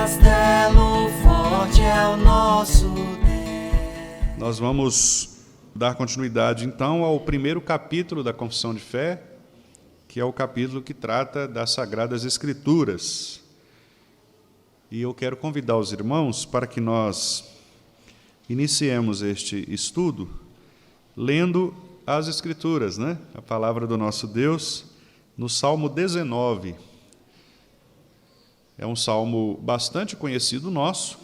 castelo forte é o nosso Deus. Nós vamos dar continuidade, então, ao primeiro capítulo da Confissão de Fé, que é o capítulo que trata das Sagradas Escrituras. E eu quero convidar os irmãos para que nós iniciemos este estudo lendo as Escrituras, né? A palavra do nosso Deus, no Salmo 19. É um salmo bastante conhecido nosso,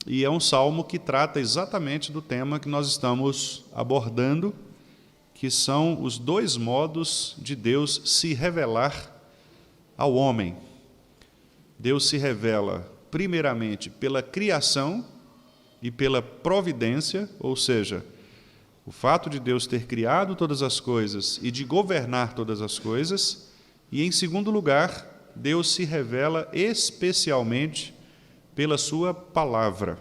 e é um salmo que trata exatamente do tema que nós estamos abordando, que são os dois modos de Deus se revelar ao homem. Deus se revela, primeiramente, pela criação e pela providência, ou seja, o fato de Deus ter criado todas as coisas e de governar todas as coisas, e, em segundo lugar, Deus se revela especialmente pela sua palavra.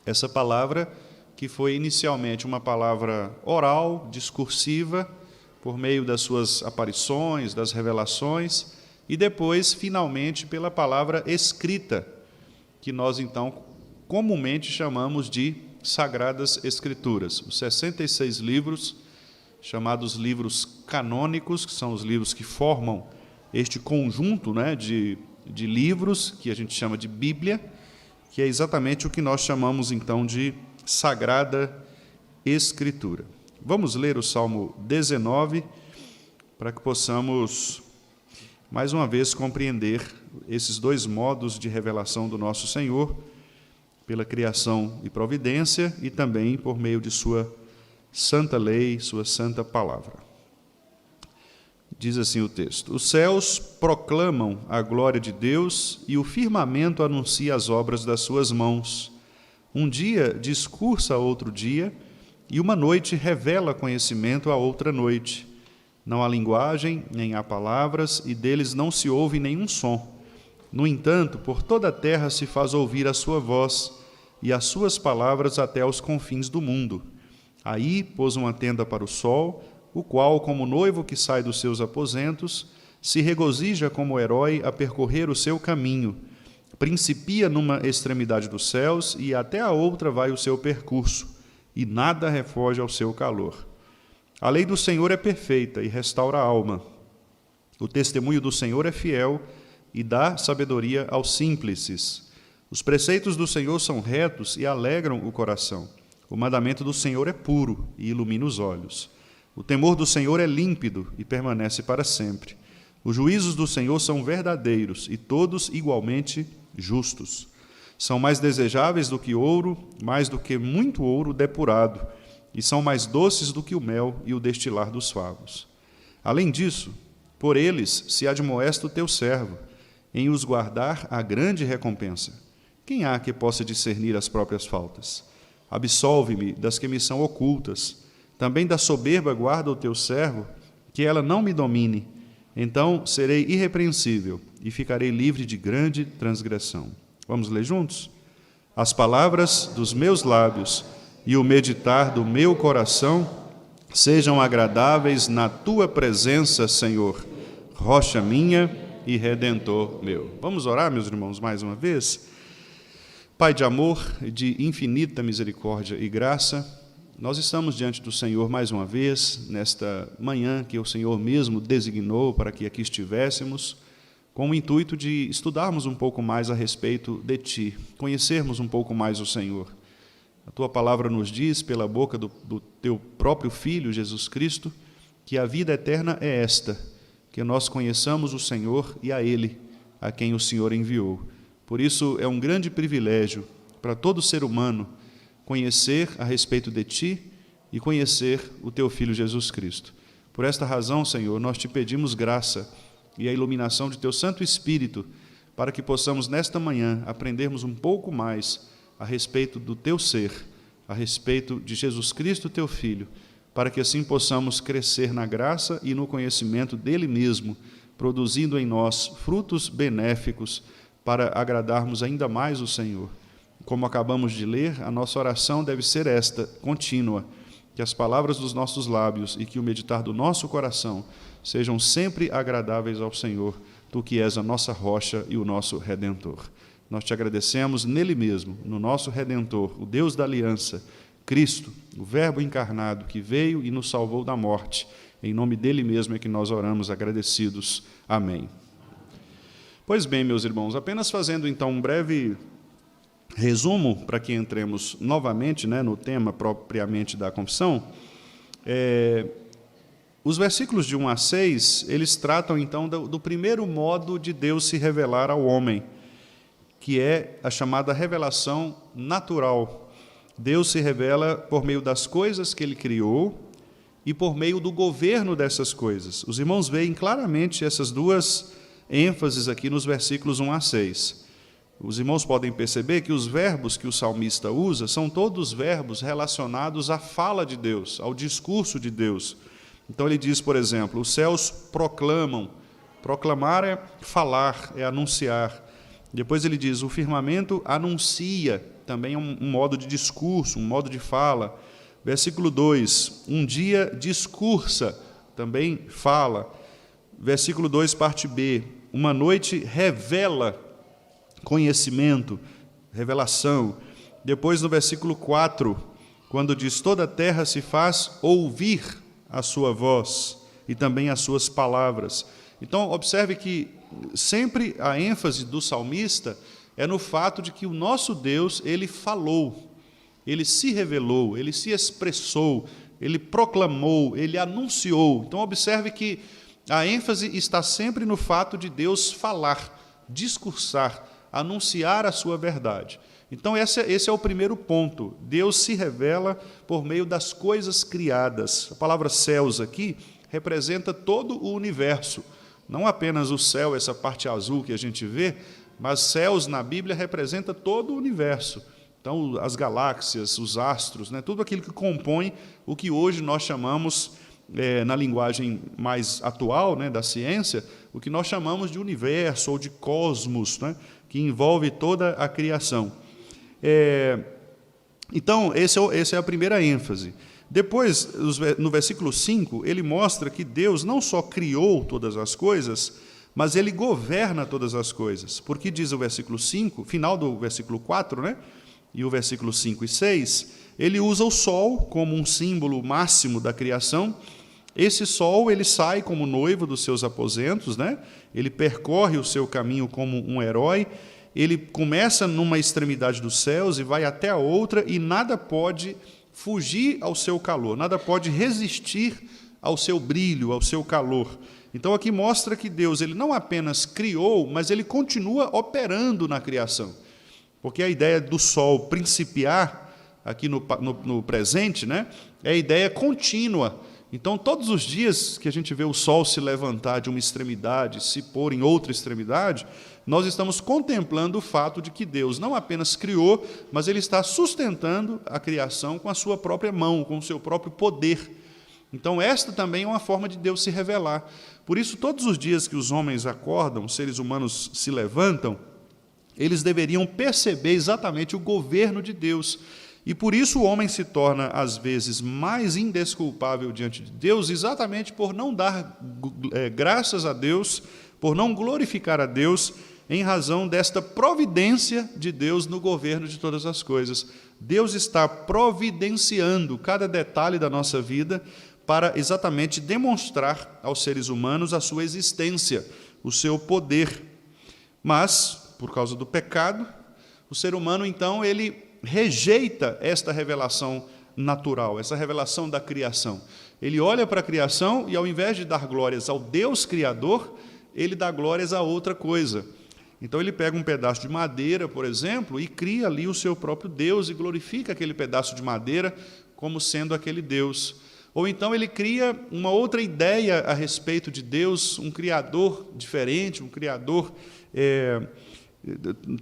Essa palavra que foi inicialmente uma palavra oral, discursiva, por meio das suas aparições, das revelações, e depois, finalmente, pela palavra escrita, que nós, então, comumente chamamos de Sagradas Escrituras. Os 66 livros, chamados livros canônicos, que são os livros que formam este conjunto, né, de livros, que a gente chama de Bíblia, que é exatamente o que nós chamamos, então, de Sagrada Escritura. Vamos ler o Salmo 19, para que possamos, mais uma vez, compreender esses dois modos de revelação do nosso Senhor, pela criação e providência, e também por meio de sua santa lei, sua santa palavra. Diz assim o texto: os céus proclamam a glória de Deus e o firmamento anuncia as obras das suas mãos. Um dia discursa a outro dia e uma noite revela conhecimento a outra noite. Não há linguagem, nem há palavras, e deles não se ouve nenhum som. No entanto, por toda a terra se faz ouvir a sua voz e as suas palavras até aos confins do mundo. Aí pôs uma tenda para o sol, o qual, como noivo que sai dos seus aposentos, se regozija como herói a percorrer o seu caminho. Principia numa extremidade dos céus e até a outra vai o seu percurso, e nada refoge ao seu calor. A lei do Senhor é perfeita e restaura a alma. O testemunho do Senhor é fiel e dá sabedoria aos simples. Os preceitos do Senhor são retos e alegram o coração. O mandamento do Senhor é puro e ilumina os olhos. O temor do Senhor é límpido e permanece para sempre. Os juízos do Senhor são verdadeiros e todos igualmente justos. São mais desejáveis do que ouro, mais do que muito ouro depurado, e são mais doces do que o mel e o destilar dos favos. Além disso, por eles se admoesta o teu servo, em os guardar a grande recompensa. Quem há que possa discernir as próprias faltas? Absolve-me das que me são ocultas. Também da soberba guarda o teu servo, que ela não me domine. Então serei irrepreensível e ficarei livre de grande transgressão. Vamos ler juntos? As palavras dos meus lábios e o meditar do meu coração sejam agradáveis na tua presença, Senhor, rocha minha e redentor meu. Vamos orar, meus irmãos, mais uma vez? Pai de amor, de infinita misericórdia e graça, nós estamos diante do Senhor mais uma vez, nesta manhã que o Senhor mesmo designou para que aqui estivéssemos, com o intuito de estudarmos um pouco mais a respeito de Ti, conhecermos um pouco mais o Senhor. A Tua palavra nos diz, pela boca do Teu próprio Filho, Jesus Cristo, que a vida eterna é esta, que nós conheçamos o Senhor e a Ele, a quem o Senhor enviou. Por isso é um grande privilégio para todo ser humano conhecer a respeito de Ti e conhecer o Teu Filho Jesus Cristo. Por esta razão, Senhor, nós Te pedimos graça e a iluminação de Teu Santo Espírito, para que possamos, nesta manhã, aprendermos um pouco mais a respeito do Teu ser, a respeito de Jesus Cristo, Teu Filho, para que assim possamos crescer na graça e no conhecimento dEle mesmo, produzindo em nós frutos benéficos para agradarmos ainda mais o Senhor. Como acabamos de ler, a nossa oração deve ser esta, contínua, que as palavras dos nossos lábios e que o meditar do nosso coração sejam sempre agradáveis ao Senhor, Tu que és a nossa rocha e o nosso Redentor. Nós te agradecemos nele mesmo, no nosso Redentor, o Deus da aliança, Cristo, o Verbo encarnado que veio e nos salvou da morte. Em nome dele mesmo é que nós oramos agradecidos. Amém. Pois bem, meus irmãos, apenas fazendo então um breve resumo para que entremos novamente, no tema propriamente da confissão. Os versículos de 1 a 6, eles tratam então do primeiro modo de Deus se revelar ao homem, que é a chamada revelação natural. Deus se revela por meio das coisas que ele criou e por meio do governo dessas coisas. Os irmãos veem claramente essas duas ênfases aqui nos versículos 1 a 6. Os irmãos podem perceber que os verbos que o salmista usa são todos verbos relacionados à fala de Deus, ao discurso de Deus. Então ele diz, por exemplo, os céus proclamam. Proclamar é falar, é anunciar. Depois ele diz, o firmamento anuncia, também é um modo de discurso, um modo de fala. Versículo 2, um dia discursa, também fala. Versículo 2, parte B, uma noite revela conhecimento, revelação. Depois no versículo 4, quando diz, toda a terra se faz ouvir a sua voz e também as suas palavras. Então, observe que sempre a ênfase do salmista é no fato de que o nosso Deus, ele falou, ele se revelou, ele se expressou, ele proclamou, ele anunciou. Então, observe que a ênfase está sempre no fato de Deus falar, discursar, anunciar a sua verdade. Então, esse é o primeiro ponto. Deus se revela por meio das coisas criadas. A palavra céus aqui representa todo o universo. Não apenas o céu, essa parte azul que a gente vê, mas céus na Bíblia representa todo o universo. Então, as galáxias, os astros, tudo aquilo que compõe o que hoje nós chamamos, na linguagem mais atual da ciência, o que nós chamamos de universo ou de cosmos, que envolve toda a criação. Então, essa é a primeira ênfase. Depois, no versículo 5, ele mostra que Deus não só criou todas as coisas, mas ele governa todas as coisas. Porque diz o versículo 5, final do versículo 4, e o versículo 5 e 6, ele usa o sol como um símbolo máximo da criação. Esse sol, ele sai como noivo dos seus aposentos, ele percorre o seu caminho como um herói. Ele começa numa extremidade dos céus e vai até a outra, e nada pode fugir ao seu calor, nada pode resistir ao seu brilho, ao seu calor. Então, aqui mostra que Deus, ele não apenas criou, mas ele continua operando na criação. Porque a ideia do sol principiar, aqui no presente, é a ideia contínua. Então, todos os dias que a gente vê o sol se levantar de uma extremidade, se pôr em outra extremidade, nós estamos contemplando o fato de que Deus não apenas criou, mas ele está sustentando a criação com a sua própria mão, com o seu próprio poder. Então, esta também é uma forma de Deus se revelar. Por isso, todos os dias que os homens acordam, os seres humanos se levantam, eles deveriam perceber exatamente o governo de Deus. E por isso o homem se torna, às vezes, mais indesculpável diante de Deus, exatamente por não dar graças a Deus, por não glorificar a Deus, em razão desta providência de Deus no governo de todas as coisas. Deus está providenciando cada detalhe da nossa vida para exatamente demonstrar aos seres humanos a sua existência, o seu poder. Mas, por causa do pecado, o ser humano, então, ele rejeita esta revelação natural, essa revelação da criação. Ele olha para a criação e, ao invés de dar glórias ao Deus Criador, ele dá glórias a outra coisa. Então, ele pega um pedaço de madeira, por exemplo, e cria ali o seu próprio Deus e glorifica aquele pedaço de madeira como sendo aquele Deus. Ou então ele cria uma outra ideia a respeito de Deus, um Criador diferente, um Criador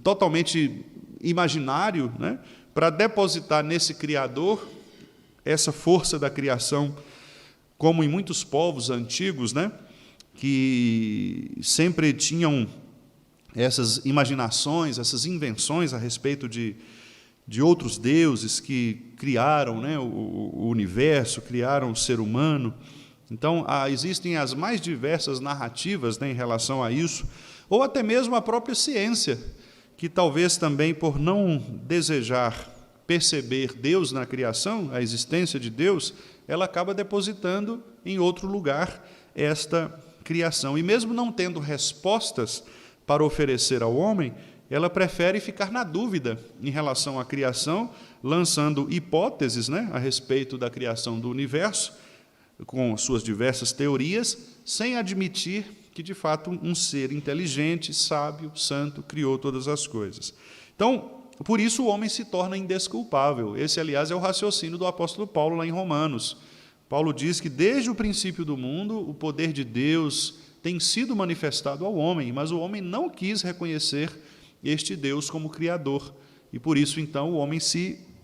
totalmente imaginário, para depositar nesse Criador essa força da criação, como em muitos povos antigos, que sempre tinham essas imaginações, essas invenções a respeito de outros deuses que criaram o universo, criaram o ser humano. Então, existem as mais diversas narrativas em relação a isso, ou até mesmo a própria ciência, que talvez também por não desejar perceber Deus na criação, a existência de Deus, ela acaba depositando em outro lugar esta criação. E mesmo não tendo respostas para oferecer ao homem, ela prefere ficar na dúvida em relação à criação, lançando hipóteses, a respeito da criação do universo, com suas diversas teorias, sem admitir que, de fato, um ser inteligente, sábio, santo, criou todas as coisas. Então, por isso o homem se torna indesculpável. Esse, aliás, é o raciocínio do apóstolo Paulo lá em Romanos. Paulo diz que desde o princípio do mundo, o poder de Deus tem sido manifestado ao homem, mas o homem não quis reconhecer este Deus como Criador. E por isso, então, o homem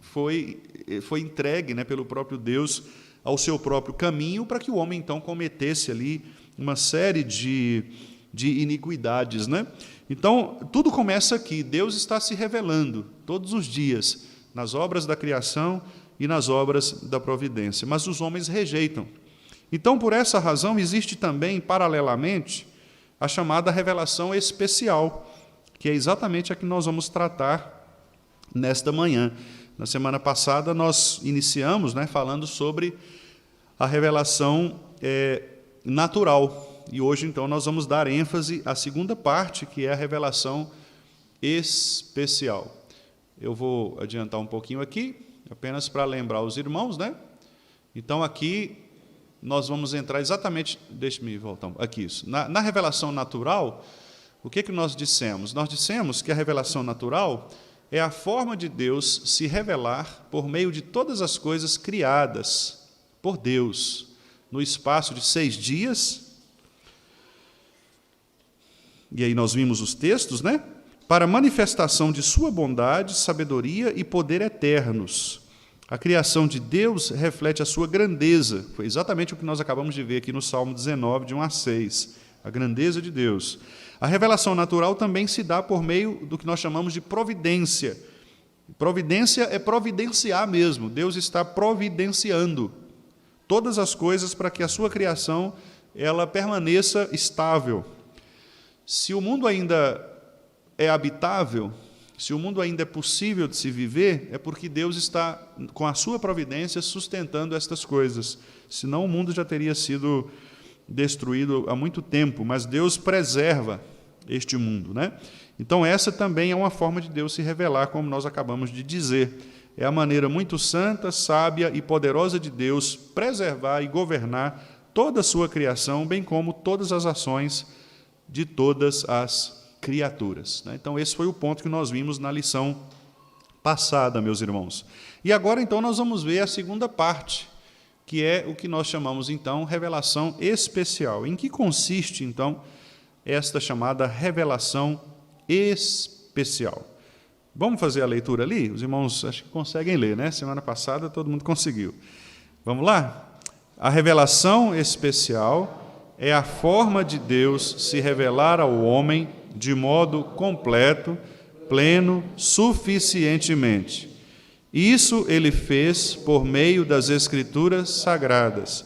foi entregue pelo próprio Deus ao seu próprio caminho, para que o homem, então, cometesse ali uma série de iniquidades. Então, tudo começa aqui. Deus está se revelando todos os dias, nas obras da criação e nas obras da providência. Mas os homens rejeitam. Então, por essa razão, existe também, paralelamente, a chamada revelação especial, que é exatamente a que nós vamos tratar nesta manhã. Na semana passada, nós iniciamos falando sobre a revelação natural. E hoje, então, nós vamos dar ênfase à segunda parte, que é a revelação especial. Eu vou adiantar um pouquinho aqui, apenas para lembrar os irmãos. Então, aqui, nós vamos entrar exatamente... Deixe-me voltar aqui. Isso. Na revelação natural, o que nós dissemos? Nós dissemos que a revelação natural é a forma de Deus se revelar por meio de todas as coisas criadas por Deus, no espaço de 6 dias. E aí nós vimos os textos, para manifestação de sua bondade, sabedoria e poder eternos. A criação de Deus reflete a sua grandeza. Foi exatamente o que nós acabamos de ver aqui no Salmo 19, de 1 a 6. A grandeza de Deus. A revelação natural também se dá por meio do que nós chamamos de providência. Providência é providenciar mesmo. Deus está providenciando todas as coisas para que a sua criação ela permaneça estável. Se o mundo ainda é habitável, se o mundo ainda é possível de se viver, é porque Deus está, com a sua providência, sustentando estas coisas. Senão o mundo já teria sido destruído há muito tempo, mas Deus preserva este mundo. Então, essa também é uma forma de Deus se revelar, como nós acabamos de dizer. É a maneira muito santa, sábia e poderosa de Deus preservar e governar toda a sua criação, bem como todas as ações de todas as criaturas. Então, esse foi o ponto que nós vimos na lição passada, meus irmãos. E agora, então, nós vamos ver a segunda parte, que é o que nós chamamos, então, revelação especial. Em que consiste, então, esta chamada revelação especial? Vamos fazer a leitura ali? Os irmãos acho que conseguem ler, Semana passada todo mundo conseguiu. Vamos lá? A revelação especial é a forma de Deus se revelar ao homem de modo completo, pleno, suficientemente. Isso ele fez por meio das Escrituras Sagradas.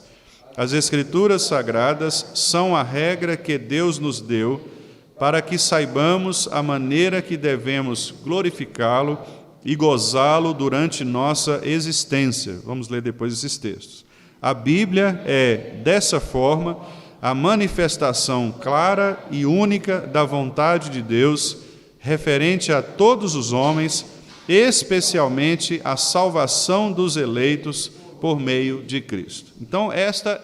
As Escrituras Sagradas são a regra que Deus nos deu para que saibamos a maneira que devemos glorificá-lo e gozá-lo durante nossa existência. Vamos ler depois esses textos. A Bíblia é, dessa forma, a manifestação clara e única da vontade de Deus, referente a todos os homens, especialmente a salvação dos eleitos por meio de Cristo. Então, esta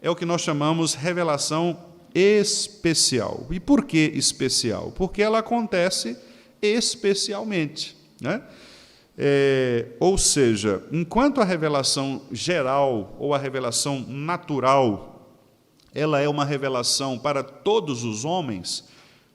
é o que nós chamamos revelação especial. E por que especial? Porque ela acontece especialmente. Ou seja, enquanto a revelação geral ou a revelação natural, ela é uma revelação para todos os homens,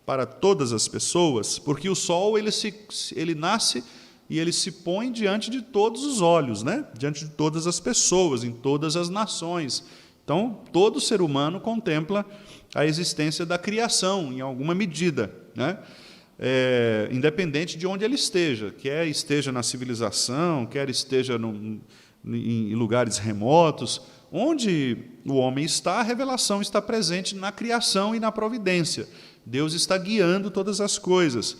para todas as pessoas, porque o sol ele nasce e ele se põe diante de todos os olhos, diante de todas as pessoas, em todas as nações. Então, todo ser humano contempla a existência da criação, em alguma medida, independente de onde ele esteja, quer esteja na civilização, quer esteja em lugares remotos. Onde o homem está, a revelação está presente na criação e na providência. Deus está guiando todas as coisas.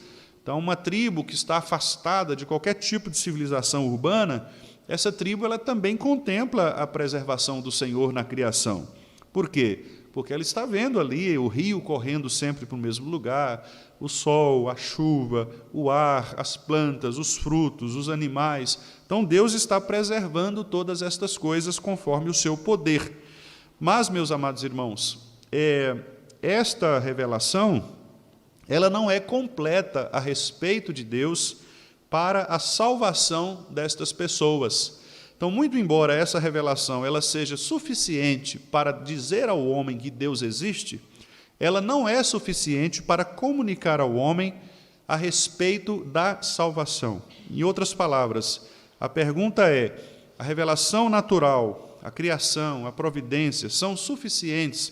Então, uma tribo que está afastada de qualquer tipo de civilização urbana, essa tribo ela também contempla a preservação do Senhor na criação. Por quê? Porque ela está vendo ali o rio correndo sempre para o mesmo lugar, o sol, a chuva, o ar, as plantas, os frutos, os animais. Então, Deus está preservando todas estas coisas conforme o seu poder. Mas, meus amados irmãos, esta revelação, ela não é completa a respeito de Deus para a salvação destas pessoas. Então, muito embora essa revelação ela seja suficiente para dizer ao homem que Deus existe, ela não é suficiente para comunicar ao homem a respeito da salvação. Em outras palavras, a pergunta é: a revelação natural, a criação, a providência são suficientes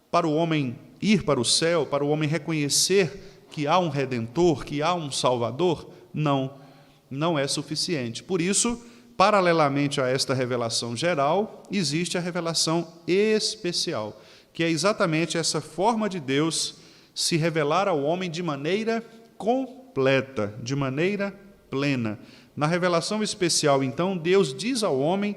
para o homem ir para o céu, para o homem reconhecer que há um Redentor, que há um Salvador? Não, não é suficiente. Por isso, paralelamente a esta revelação geral, existe a revelação especial, que é exatamente essa forma de Deus se revelar ao homem de maneira completa, de maneira plena. Na revelação especial, então, Deus diz ao homem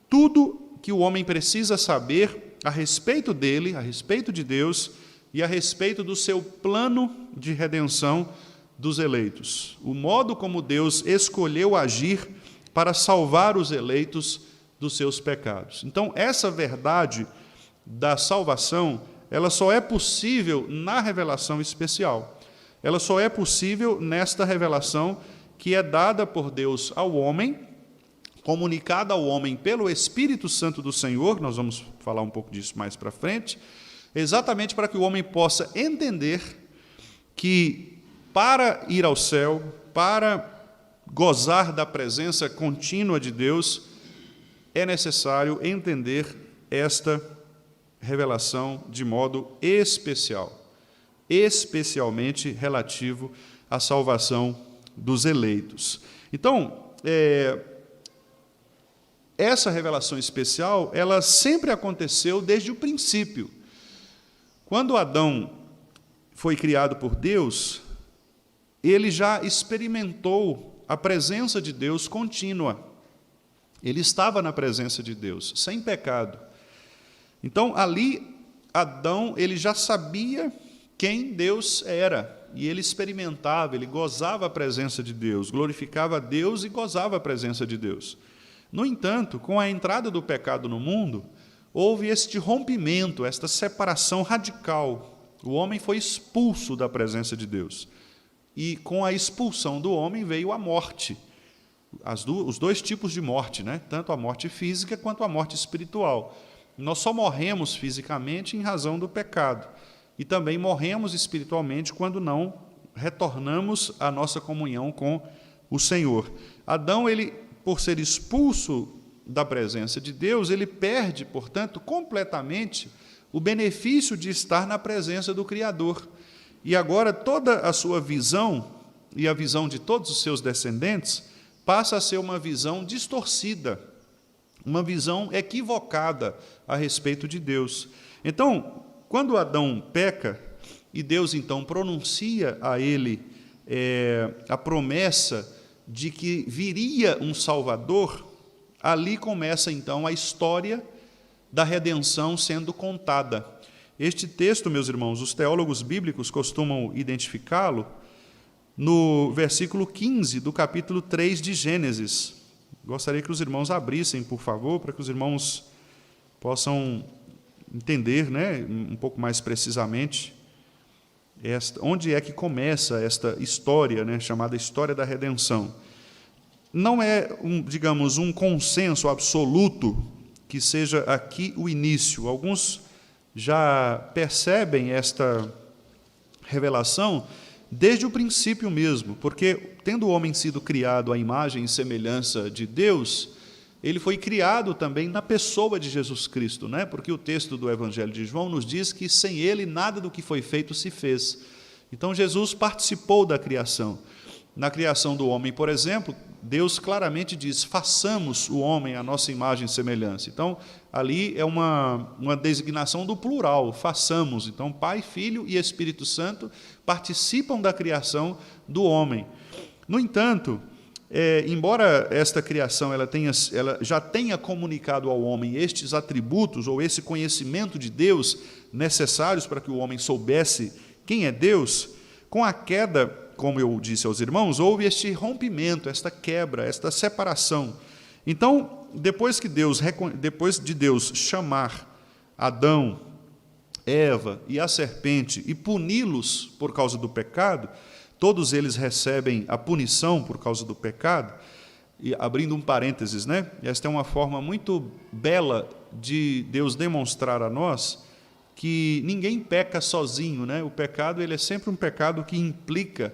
tudo que o homem precisa saber a respeito dele, a respeito de Deus e a respeito do seu plano de redenção dos eleitos. O modo como Deus escolheu agir para salvar os eleitos dos seus pecados. Então, essa verdade da salvação, ela só é possível na revelação especial. Ela só é possível nesta revelação que é dada por Deus ao homem, comunicada ao homem pelo Espírito Santo do Senhor, nós vamos falar um pouco disso mais para frente, exatamente para que o homem possa entender que para ir ao céu, para gozar da presença contínua de Deus, é necessário entender esta revelação de modo especial, especialmente relativo à salvação dos eleitos. Então, essa revelação especial, ela sempre aconteceu desde o princípio. Quando Adão foi criado por Deus, ele já experimentou a presença de Deus contínua. Ele estava na presença de Deus, sem pecado. Então, ali, Adão, ele já sabia quem Deus era, e ele experimentava, ele gozava a presença de Deus, glorificava a Deus e gozava a presença de Deus. No entanto, com a entrada do pecado no mundo, houve este rompimento, esta separação radical. O homem foi expulso da presença de Deus. E com a expulsão do homem veio a morte. Os dois tipos de morte, né? Tanto a morte física quanto a morte espiritual. Nós só morremos fisicamente em razão do pecado. E também morremos espiritualmente quando não retornamos à nossa comunhão com o Senhor. Adão, ele, por ser expulso da presença de Deus, ele perde, portanto, completamente o benefício de estar na presença do Criador. E agora toda a sua visão, e a visão de todos os seus descendentes, passa a ser uma visão distorcida, uma visão equivocada a respeito de Deus. Então, quando Adão peca, e Deus então pronuncia a ele a promessa de que viria um Salvador, ali começa então a história da redenção sendo contada. Este texto, meus irmãos, os teólogos bíblicos costumam identificá-lo no versículo 15 do capítulo 3 de Gênesis. Gostaria que os irmãos abrissem, por favor, para que os irmãos possam entender, né, um pouco mais precisamente onde é que começa esta história, né, chamada história da redenção. Não é, digamos, um consenso absoluto que seja aqui o início. Alguns já percebem esta revelação desde o princípio mesmo, porque, tendo o homem sido criado à imagem e semelhança de Deus, ele foi criado também na pessoa de Jesus Cristo, né? Porque o texto do Evangelho de João nos diz que sem ele nada do que foi feito se fez. Então, Jesus participou da criação. Na criação do homem, por exemplo, Deus claramente diz: façamos o homem à nossa imagem e semelhança. Então, ali é uma designação do plural, façamos. Então, Pai, Filho e Espírito Santo participam da criação do homem. No entanto, embora esta criação ela já tenha comunicado ao homem estes atributos ou esse conhecimento de Deus necessários para que o homem soubesse quem é Deus, com a queda, como eu disse aos irmãos, houve este rompimento, esta quebra, esta separação. Então, depois de Deus chamar Adão, Eva e a serpente e puni-los por causa do pecado, todos eles recebem a punição por causa do pecado. E abrindo um parênteses, esta é uma forma muito bela de Deus demonstrar a nós que ninguém peca sozinho, O pecado ele é sempre um pecado que implica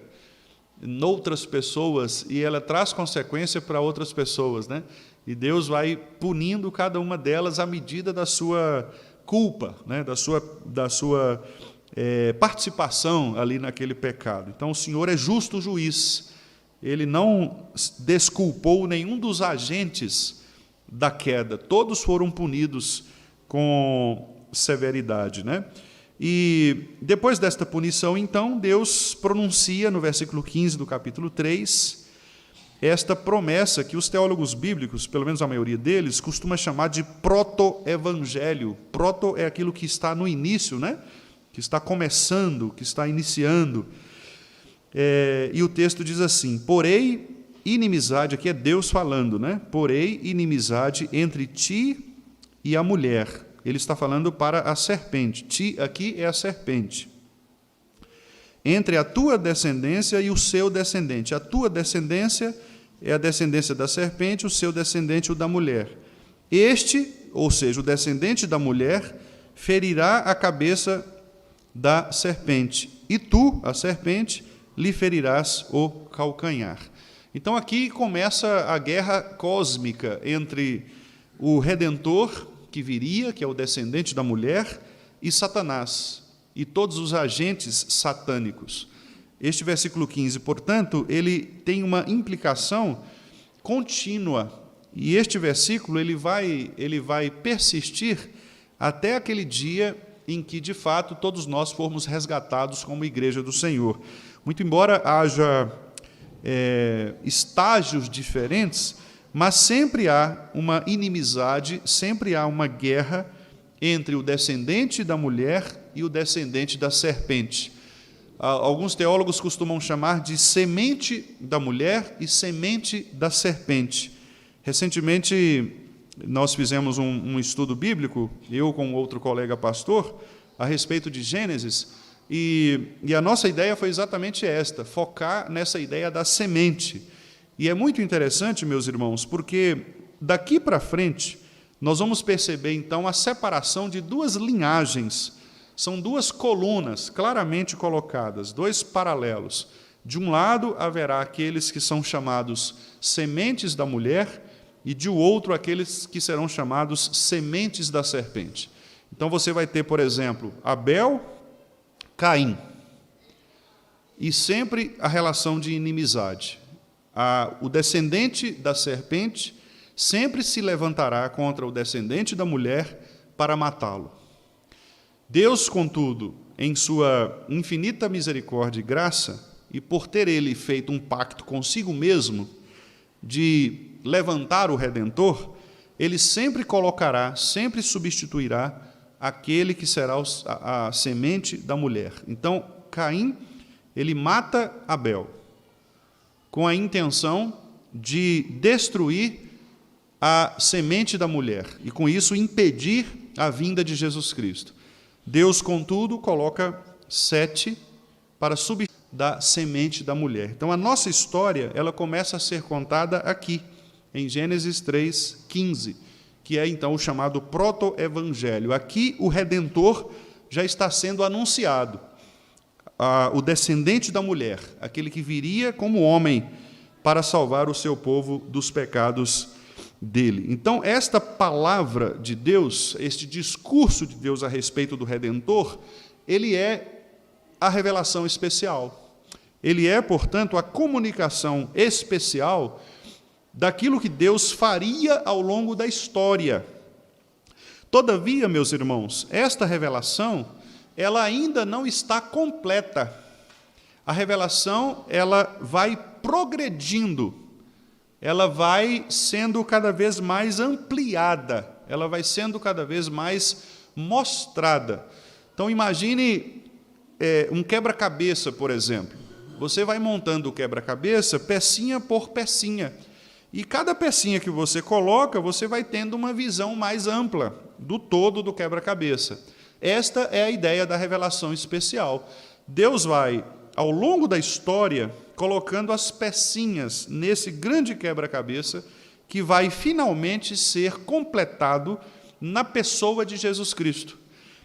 noutras pessoas e ela traz consequência para outras pessoas, E Deus vai punindo cada uma delas à medida da sua culpa, da sua participação ali naquele pecado. Então, o Senhor é justo juiz. Ele não desculpou nenhum dos agentes da queda. Todos foram punidos com severidade, E depois desta punição, então, Deus pronuncia no versículo 15 do capítulo 3, esta promessa que os teólogos bíblicos, pelo menos a maioria deles, costuma chamar de proto-evangelho. Proto é aquilo que está no início, Que está começando, que está iniciando. E o texto diz assim: porém, inimizade, aqui é Deus falando, Porém, inimizade entre ti e a mulher. Ele está falando para a serpente. Ti aqui é a serpente. Entre a tua descendência e o seu descendente. A tua descendência é a descendência da serpente, o seu descendente o da mulher. Este, ou seja, o descendente da mulher, ferirá a cabeça da serpente, e tu, a serpente, lhe ferirás o calcanhar. Então aqui começa a guerra cósmica entre o Redentor, que viria, que é o descendente da mulher, e Satanás, e todos os agentes satânicos. Este versículo 15, portanto, ele tem uma implicação contínua, e este versículo ele vai persistir até aquele dia em que, de fato, todos nós formos resgatados como igreja do Senhor. Muito embora haja estágios diferentes, mas sempre há uma inimizade, sempre há uma guerra entre o descendente da mulher e o descendente da serpente. Alguns teólogos costumam chamar de semente da mulher e semente da serpente. Recentemente, nós fizemos um estudo bíblico, eu com outro colega pastor, a respeito de Gênesis, e a nossa ideia foi exatamente esta, focar nessa ideia da semente. E é muito interessante, meus irmãos, porque daqui para frente, nós vamos perceber, então, a separação de duas linhagens. São duas colunas claramente colocadas, dois paralelos. De um lado, haverá aqueles que são chamados sementes da mulher, e de outro, aqueles que serão chamados sementes da serpente. Então, você vai ter, por exemplo, Abel, Caim, e sempre a relação de inimizade. O descendente da serpente sempre se levantará contra o descendente da mulher para matá-lo. Deus, contudo, em sua infinita misericórdia e graça, e por ter ele feito um pacto consigo mesmo de levantar o Redentor, ele sempre colocará, sempre substituirá aquele que será a semente da mulher. Então, Caim, ele mata Abel, com a intenção de destruir a semente da mulher, e com isso impedir a vinda de Jesus Cristo. Deus, contudo, coloca Sete para substituir da semente da mulher. Então, a nossa história, ela começa a ser contada aqui, em Gênesis 3:15, que é, então, o chamado proto-evangelho. Aqui, o Redentor já está sendo anunciado. O descendente da mulher, aquele que viria como homem para salvar o seu povo dos pecados dele. Então, esta palavra de Deus, este discurso de Deus a respeito do Redentor, ele é a revelação especial. Ele é, portanto, a comunicação especial daquilo que Deus faria ao longo da história. Todavia, meus irmãos, esta revelação, ela ainda não está completa. A revelação, ela vai progredindo, ela vai sendo cada vez mais ampliada, ela vai sendo cada vez mais mostrada. Então, imagine um quebra-cabeça, por exemplo. Você vai montando o quebra-cabeça pecinha por pecinha. E cada pecinha que você coloca, você vai tendo uma visão mais ampla do todo do quebra-cabeça. Esta é a ideia da revelação especial. Deus vai, ao longo da história, colocando as pecinhas nesse grande quebra-cabeça que vai finalmente ser completado na pessoa de Jesus Cristo.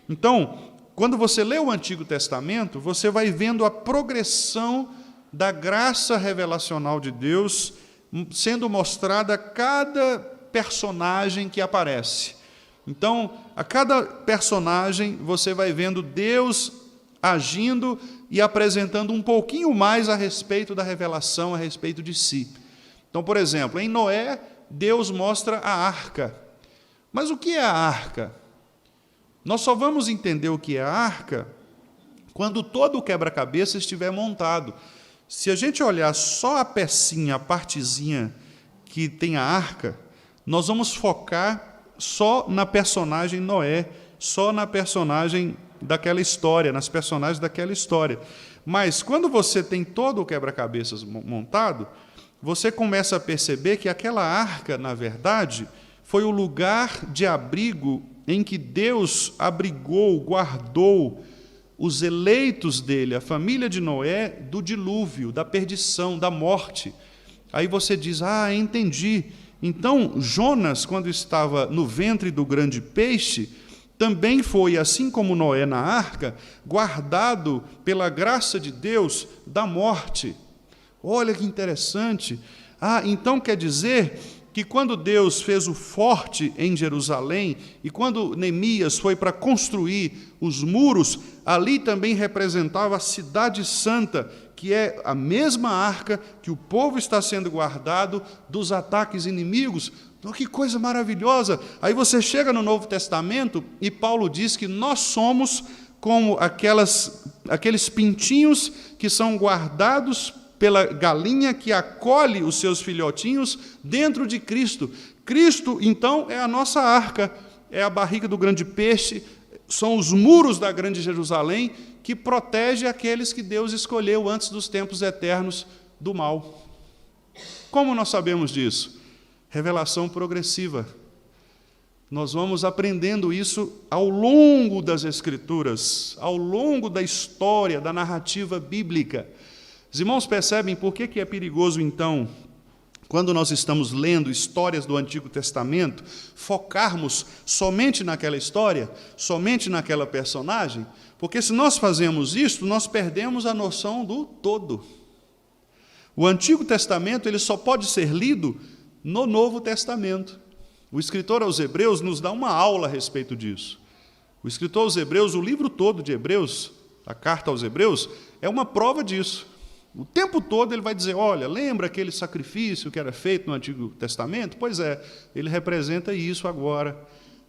Então, quando você lê o Antigo Testamento, você vai vendo a progressão da graça revelacional de Deus sendo mostrada a cada personagem que aparece. Então, a cada personagem você vai vendo Deus agindo e apresentando um pouquinho mais a respeito da revelação, a respeito de si. Então, por exemplo, em Noé, Deus mostra a arca. Mas o que é a arca? Nós só vamos entender o que é a arca quando todo o quebra-cabeça estiver montado. Se a gente olhar só a pecinha, a partezinha que tem a arca, nós vamos focar só na personagem Noé, só na personagem daquela história, nas personagens daquela história. Mas quando você tem todo o quebra-cabeças montado, você começa a perceber que aquela arca, na verdade, foi o lugar de abrigo em que Deus abrigou, guardou os eleitos dele, a família de Noé, do dilúvio, da perdição, da morte. Aí você diz, entendi. Então, Jonas, quando estava no ventre do grande peixe, também foi, assim como Noé na arca, guardado pela graça de Deus da morte. Olha que interessante. Então quer dizer que quando Deus fez o forte em Jerusalém, e quando Neemias foi para construir os muros, ali também representava a cidade santa, que é a mesma arca que o povo está sendo guardado dos ataques inimigos. Então, que coisa maravilhosa! Aí você chega no Novo Testamento e Paulo diz que nós somos como aqueles pintinhos que são guardados pela galinha que acolhe os seus filhotinhos dentro de Cristo. Cristo, então, é a nossa arca, é a barriga do grande peixe, são os muros da grande Jerusalém que protege aqueles que Deus escolheu antes dos tempos eternos do mal. Como nós sabemos disso? Revelação progressiva. Nós vamos aprendendo isso ao longo das Escrituras, ao longo da história, da narrativa bíblica. Os irmãos percebem por que é perigoso, então, quando nós estamos lendo histórias do Antigo Testamento, focarmos somente naquela história, somente naquela personagem? Porque se nós fazemos isso, nós perdemos a noção do todo. O Antigo Testamento ele só pode ser lido no Novo Testamento. O escritor aos Hebreus nos dá uma aula a respeito disso. O escritor aos Hebreus, o livro todo de Hebreus, a carta aos Hebreus, é uma prova disso. O tempo todo ele vai dizer, olha, lembra aquele sacrifício que era feito no Antigo Testamento? Pois é, ele representa isso agora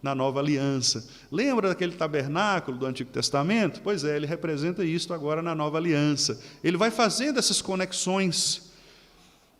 na Nova Aliança. Lembra daquele tabernáculo do Antigo Testamento? Pois é, ele representa isso agora na Nova Aliança. Ele vai fazendo essas conexões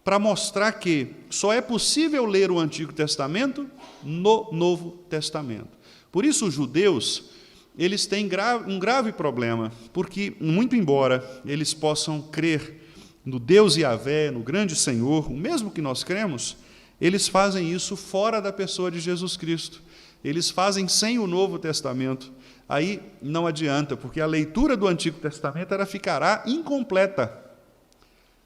para mostrar que só é possível ler o Antigo Testamento no Novo Testamento. Por isso, os judeus eles têm um grave problema, porque, muito embora eles possam crer no Deus Yahvé, no grande Senhor, o mesmo que nós cremos, eles fazem isso fora da pessoa de Jesus Cristo. Eles fazem sem o Novo Testamento. Aí não adianta, porque a leitura do Antigo Testamento ela ficará incompleta.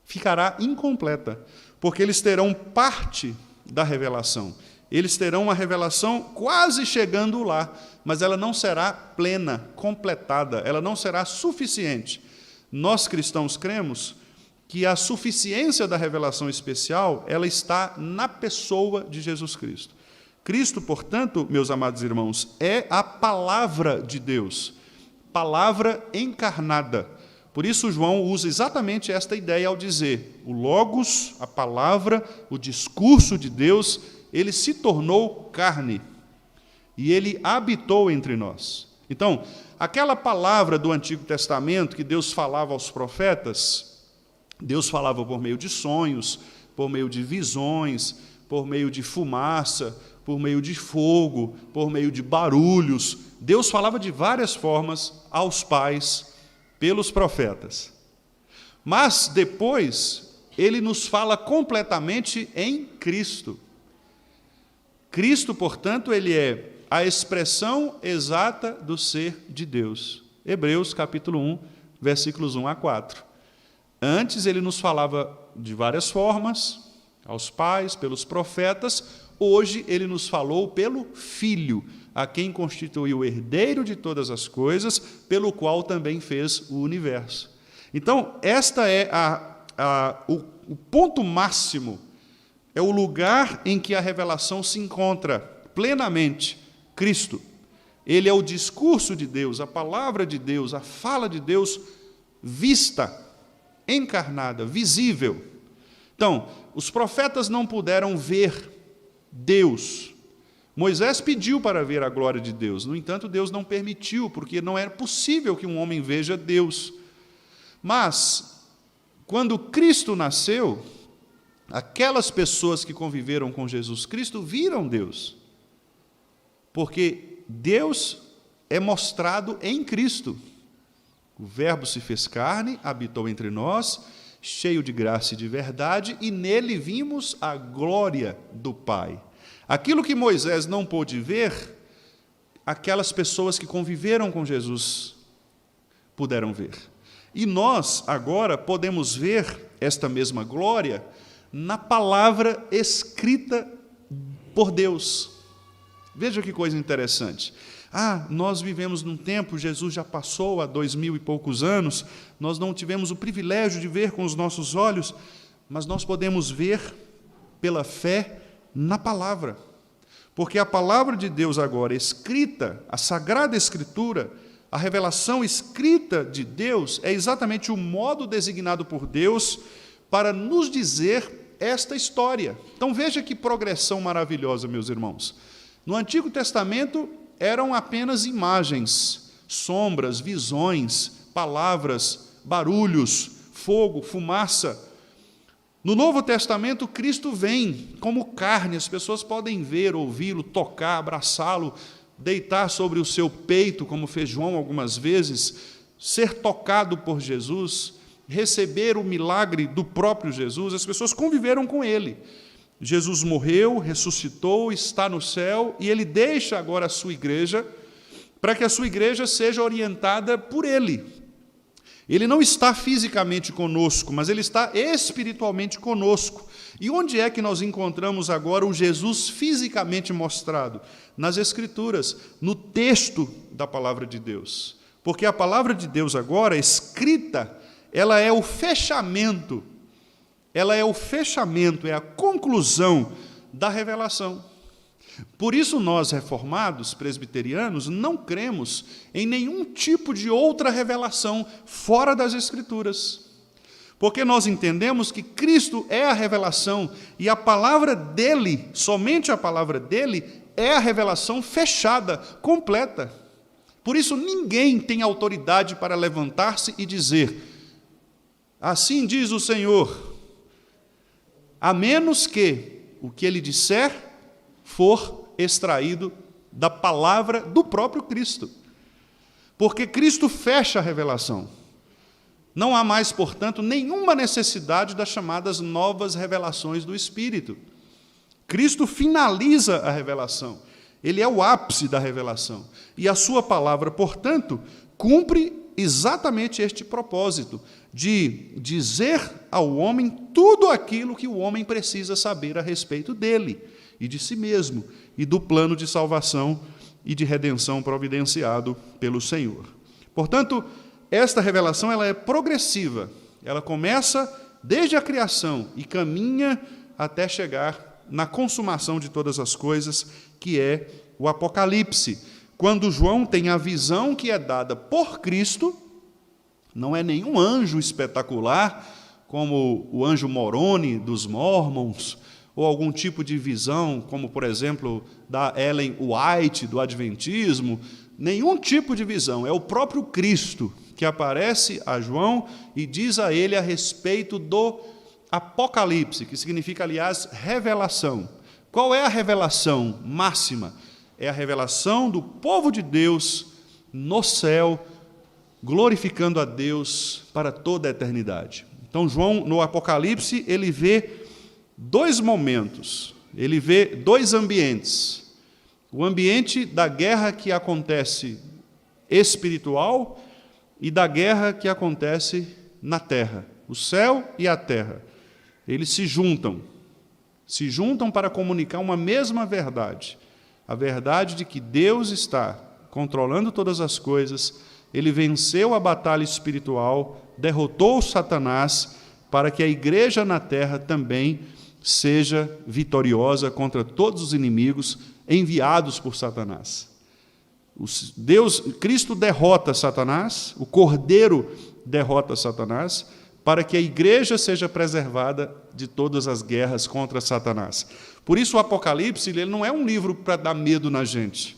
Ficará incompleta, porque eles terão parte da revelação. Eles terão uma revelação quase chegando lá, mas ela não será plena, completada, ela não será suficiente. Nós cristãos cremos que a suficiência da revelação especial, ela está na pessoa de Jesus Cristo. Cristo, portanto, meus amados irmãos, é a palavra de Deus, palavra encarnada, Por isso, João usa exatamente esta ideia ao dizer: o Logos, a palavra, o discurso de Deus, ele se tornou carne e ele habitou entre nós. Então, aquela palavra do Antigo Testamento que Deus falava aos profetas, Deus falava por meio de sonhos, por meio de visões, por meio de fumaça, por meio de fogo, por meio de barulhos. Deus falava de várias formas aos pais, pelos profetas. Mas depois, ele nos fala completamente em Cristo. Cristo, portanto, ele é a expressão exata do ser de Deus. Hebreus, capítulo 1, versículos 1 a 4. Antes ele nos falava de várias formas, aos pais, pelos profetas. Hoje ele nos falou pelo Filho, a quem constituiu o herdeiro de todas as coisas, pelo qual também fez o universo. Então, esta é o ponto máximo, é o lugar em que a revelação se encontra plenamente. Cristo. Ele é o discurso de Deus, a palavra de Deus, a fala de Deus vista, encarnada, visível. Então, os profetas não puderam ver Deus. Moisés pediu para ver a glória de Deus. No entanto, Deus não permitiu, porque não era possível que um homem veja Deus. Mas, quando Cristo nasceu, aquelas pessoas que conviveram com Jesus Cristo viram Deus. Porque Deus é mostrado em Cristo. O Verbo se fez carne, habitou entre nós, cheio de graça e de verdade, e nele vimos a glória do Pai. Aquilo que Moisés não pôde ver, aquelas pessoas que conviveram com Jesus puderam ver. E nós, agora, podemos ver esta mesma glória na palavra escrita por Deus. Veja que coisa interessante. Nós vivemos num tempo, Jesus já passou há 2000 e poucos anos, nós não tivemos o privilégio de ver com os nossos olhos, mas nós podemos ver pela fé na palavra. Porque a palavra de Deus agora escrita, a Sagrada Escritura, a revelação escrita de Deus, é exatamente o modo designado por Deus para nos dizer esta história. Então veja que progressão maravilhosa, meus irmãos. No Antigo Testamento eram apenas imagens, sombras, visões, palavras, barulhos, fogo, fumaça. No Novo Testamento, Cristo vem como carne, as pessoas podem ver, ouvi-lo, tocar, abraçá-lo, deitar sobre o seu peito, como fez João algumas vezes, ser tocado por Jesus, receber o milagre do próprio Jesus. As pessoas conviveram com ele. Jesus morreu, ressuscitou, está no céu, e ele deixa agora a sua igreja, para que a sua igreja seja orientada por ele. Ele não está fisicamente conosco, mas ele está espiritualmente conosco. E onde é que nós encontramos agora o Jesus fisicamente mostrado? Nas Escrituras, no texto da palavra de Deus. Porque a palavra de Deus agora, escrita, ela é o fechamento. Ela é o fechamento, é a conclusão da revelação. Por isso nós, reformados, presbiterianos, não cremos em nenhum tipo de outra revelação fora das Escrituras. Porque nós entendemos que Cristo é a revelação e a palavra dele, somente a palavra dele, é a revelação fechada, completa. Por isso ninguém tem autoridade para levantar-se e dizer: assim diz o Senhor, a menos que o que ele disser for extraído da palavra do próprio Cristo. Porque Cristo fecha a revelação. Não há mais, portanto, nenhuma necessidade das chamadas novas revelações do Espírito. Cristo finaliza a revelação. Ele é o ápice da revelação. E a sua palavra, portanto, cumpre exatamente este propósito, de dizer ao homem tudo aquilo que o homem precisa saber a respeito dele, e de si mesmo, e do plano de salvação e de redenção providenciado pelo Senhor. Portanto, esta revelação ela é progressiva, ela começa desde a criação e caminha até chegar na consumação de todas as coisas, que é o Apocalipse, quando João tem a visão que é dada por Cristo, não é nenhum anjo espetacular, como o anjo Moroni dos Mormons, ou algum tipo de visão, como, por exemplo, da Ellen White, do Adventismo. Nenhum tipo de visão, é o próprio Cristo que aparece a João e diz a ele a respeito do Apocalipse, que significa, aliás, revelação. Qual é a revelação máxima? É a revelação do povo de Deus no céu, glorificando a Deus para toda a eternidade. Então, João, no Apocalipse, ele vê dois momentos, ele vê dois ambientes. O ambiente da guerra que acontece espiritual e da guerra que acontece na terra. O céu e a terra, eles se juntam para comunicar uma mesma verdade. A verdade de que Deus está controlando todas as coisas, ele venceu a batalha espiritual, derrotou Satanás, para que a igreja na terra também seja vitoriosa contra todos os inimigos enviados por Satanás. Cristo derrota Satanás, o Cordeiro derrota Satanás, para que a igreja seja preservada de todas as guerras contra Satanás. Por isso o Apocalipse ele não é um livro para dar medo na gente.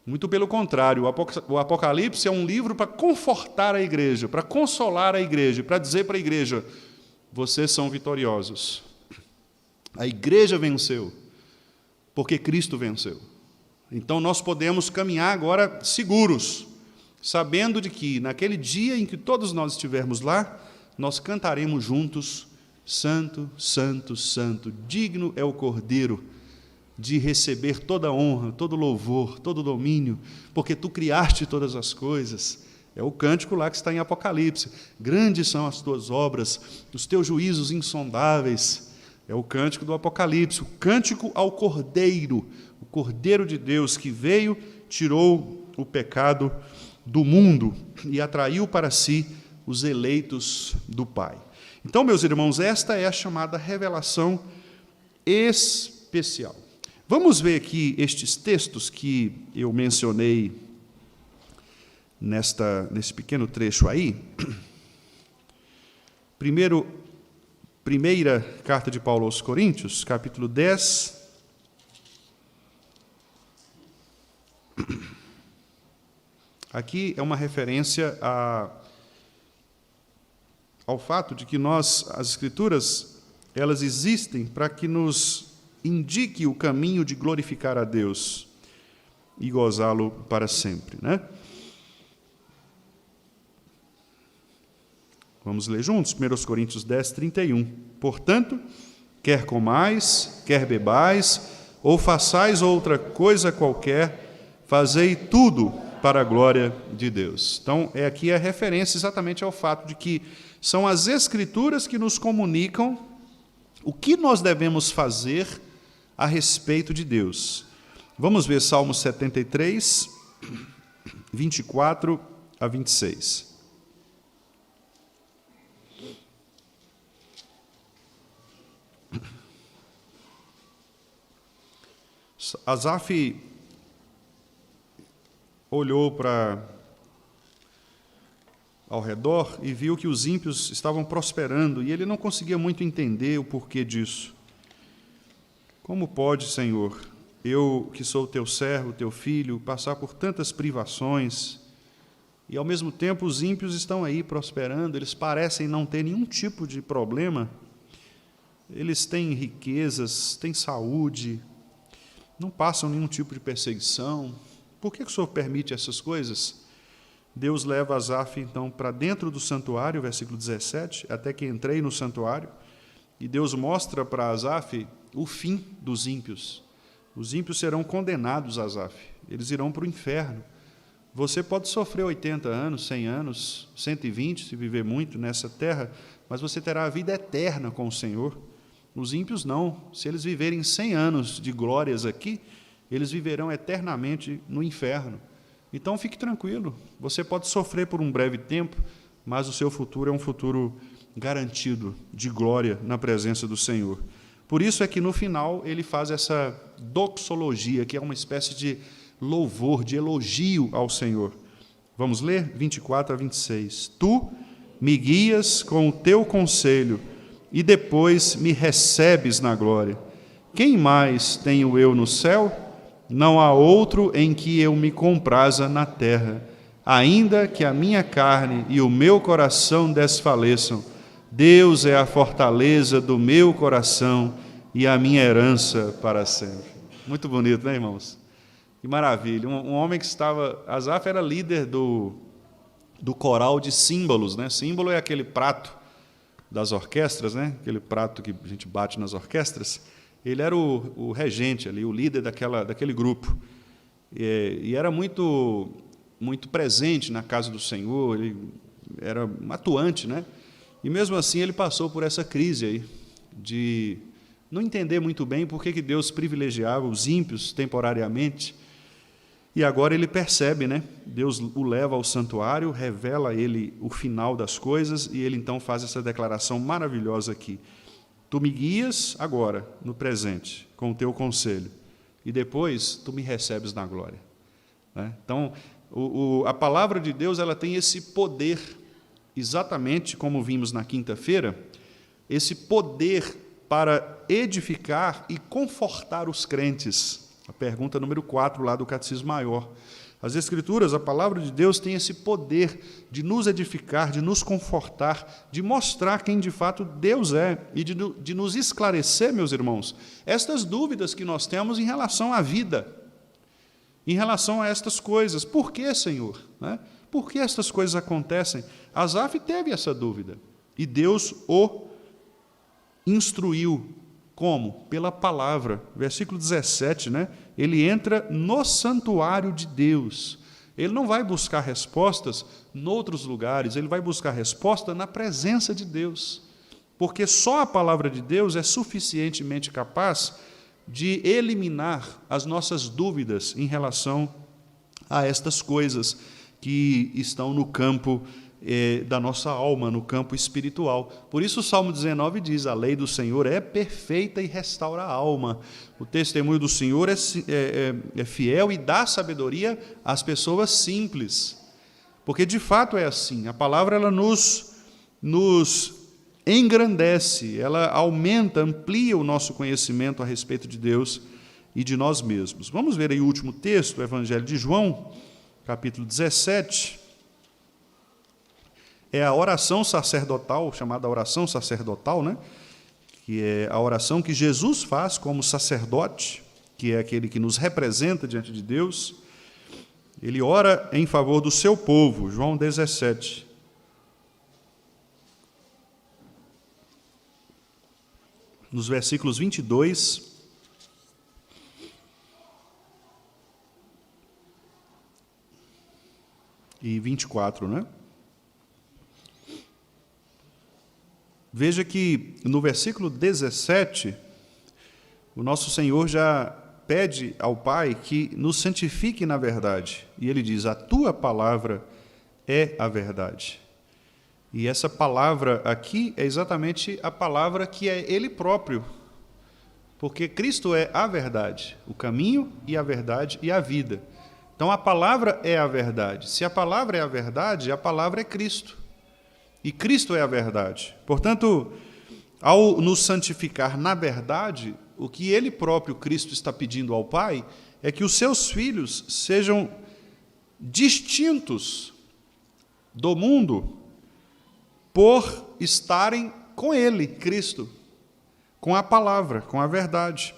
Muito pelo contrário, o Apocalipse é um livro para confortar a igreja, para consolar a igreja, para dizer para a igreja: vocês são vitoriosos. A igreja venceu, porque Cristo venceu. Então nós podemos caminhar agora seguros, sabendo de que naquele dia em que todos nós estivermos lá, nós cantaremos juntos: Santo, Santo, Santo, digno é o Cordeiro de receber toda a honra, todo louvor, todo domínio, porque tu criaste todas as coisas. É o cântico lá que está em Apocalipse. Grandes são as tuas obras, os teus juízos insondáveis. É o cântico do Apocalipse, o cântico ao Cordeiro, o Cordeiro de Deus que veio, tirou o pecado do mundo e atraiu para si os eleitos do Pai. Então, meus irmãos, esta é a chamada revelação especial. Vamos ver aqui estes textos que eu mencionei nesse pequeno trecho aí. Primeira carta de Paulo aos Coríntios, capítulo 10. Aqui é uma referência ao fato de que as Escrituras, elas existem para que nos indique o caminho de glorificar a Deus e gozá-lo para sempre, né? Vamos ler juntos, 1 Coríntios 10, 31. Portanto, quer comais, quer bebais, ou façais outra coisa qualquer, fazei tudo para a glória de Deus. Então, aqui a referência exatamente ao fato de que são as Escrituras que nos comunicam o que nós devemos fazer a respeito de Deus. Vamos ver Salmo 73, 24 a 26. Asaf olhou ao redor e viu que os ímpios estavam prosperando, e ele não conseguia muito entender o porquê disso. Como pode, Senhor, eu, que sou teu servo, teu filho, passar por tantas privações, e ao mesmo tempo os ímpios estão aí prosperando, eles parecem não ter nenhum tipo de problema, eles têm riquezas, têm saúde, não passam nenhum tipo de perseguição. Por que o Senhor permite essas coisas? Deus leva Asaf, então, para dentro do santuário, versículo 17, até que entrei no santuário, e Deus mostra para Asaf o fim dos ímpios. Os ímpios serão condenados, Asaf, eles irão para o inferno. Você pode sofrer 80 anos, 100 anos, 120, se viver muito nessa terra, mas você terá a vida eterna com o Senhor. Os ímpios não. Se eles viverem 100 anos de glórias aqui, eles viverão eternamente no inferno. Então, fique tranquilo. Você pode sofrer por um breve tempo, mas o seu futuro é um futuro garantido de glória na presença do Senhor. Por isso é que, no final, ele faz essa doxologia, que é uma espécie de louvor, de elogio ao Senhor. Vamos ler? 24 a 26. Tu me guias com o teu conselho e depois me recebes na glória. Quem mais tenho eu no céu? Não há outro em que eu me compraza na terra. Ainda que a minha carne e o meu coração desfaleçam, Deus é a fortaleza do meu coração e a minha herança para sempre. Muito bonito, né, irmãos? Que maravilha. Um homem que estava... Asaf era líder do coral de símbolos, né? Símbolo é aquele prato das orquestras, né? Aquele prato que a gente bate nas orquestras. Ele era o regente ali, o líder daquele grupo. E era muito presente na casa do Senhor, ele era um atuante, né? E mesmo assim ele passou por essa crise aí, de não entender muito bem por que Deus privilegiava os ímpios temporariamente. E agora ele percebe, né? Deus o leva ao santuário, revela a ele o final das coisas, e ele então faz essa declaração maravilhosa aqui. Tu me guias agora, no presente, com o teu conselho, e depois tu me recebes na glória. Né? Então, a palavra de Deus ela tem esse poder, exatamente como vimos na quinta-feira, esse poder para edificar e confortar os crentes. A pergunta número 4 lá do Catecismo Maior. As Escrituras, a palavra de Deus tem esse poder de nos edificar, de nos confortar, de mostrar quem de fato Deus é e de nos esclarecer, meus irmãos, estas dúvidas que nós temos em relação à vida, em relação a estas coisas. Por que, Senhor? Né? Por que estas coisas acontecem? Asaf teve essa dúvida e Deus o instruiu. Como? Pela palavra. Versículo 17, né? Ele entra no santuário de Deus. Ele não vai buscar respostas em outros lugares, ele vai buscar resposta na presença de Deus. Porque só a palavra de Deus é suficientemente capaz de eliminar as nossas dúvidas em relação a estas coisas que estão no campo da nossa alma, no campo espiritual. Por isso o Salmo 19 diz, a lei do Senhor é perfeita e restaura a alma. O testemunho do Senhor é fiel e dá sabedoria às pessoas simples. Porque de fato é assim, a palavra ela nos engrandece, ela aumenta, amplia o nosso conhecimento a respeito de Deus e de nós mesmos. Vamos ver aí o último texto, o Evangelho de João, capítulo 17, é a oração sacerdotal, chamada oração sacerdotal, né? Que é a oração que Jesus faz como sacerdote, que é aquele que nos representa diante de Deus. Ele ora em favor do seu povo, João 17. Nos versículos 22 e 24, né? Veja que no versículo 17, o nosso Senhor já pede ao Pai que nos santifique na verdade. E ele diz, a tua palavra é a verdade. E essa palavra aqui é exatamente a palavra que é Ele próprio. Porque Cristo é a verdade, o caminho e a verdade e a vida. Então a palavra é a verdade. Se a palavra é a verdade, a palavra é Cristo. E Cristo é a verdade. Portanto, ao nos santificar na verdade, o que Ele próprio, Cristo, está pedindo ao Pai é que os seus filhos sejam distintos do mundo por estarem com Ele, Cristo, com a palavra, com a verdade.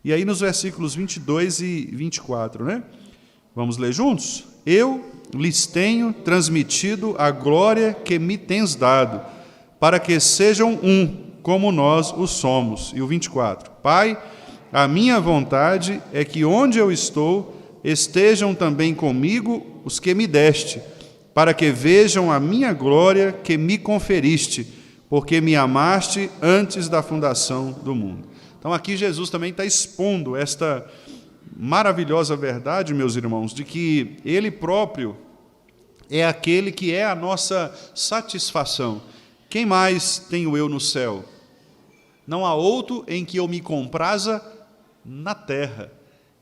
E aí nos versículos 22 e 24, né? Vamos ler juntos? Eu lhes tenho transmitido a glória que me tens dado, para que sejam um, como nós o somos. E o 24. Pai, a minha vontade é que onde eu estou, estejam também comigo os que me deste, para que vejam a minha glória que me conferiste, porque me amaste antes da fundação do mundo. Então aqui Jesus também está expondo esta maravilhosa verdade, meus irmãos, de que Ele próprio é aquele que é a nossa satisfação. Quem mais tenho eu no céu? Não há outro em que eu me compraza na terra.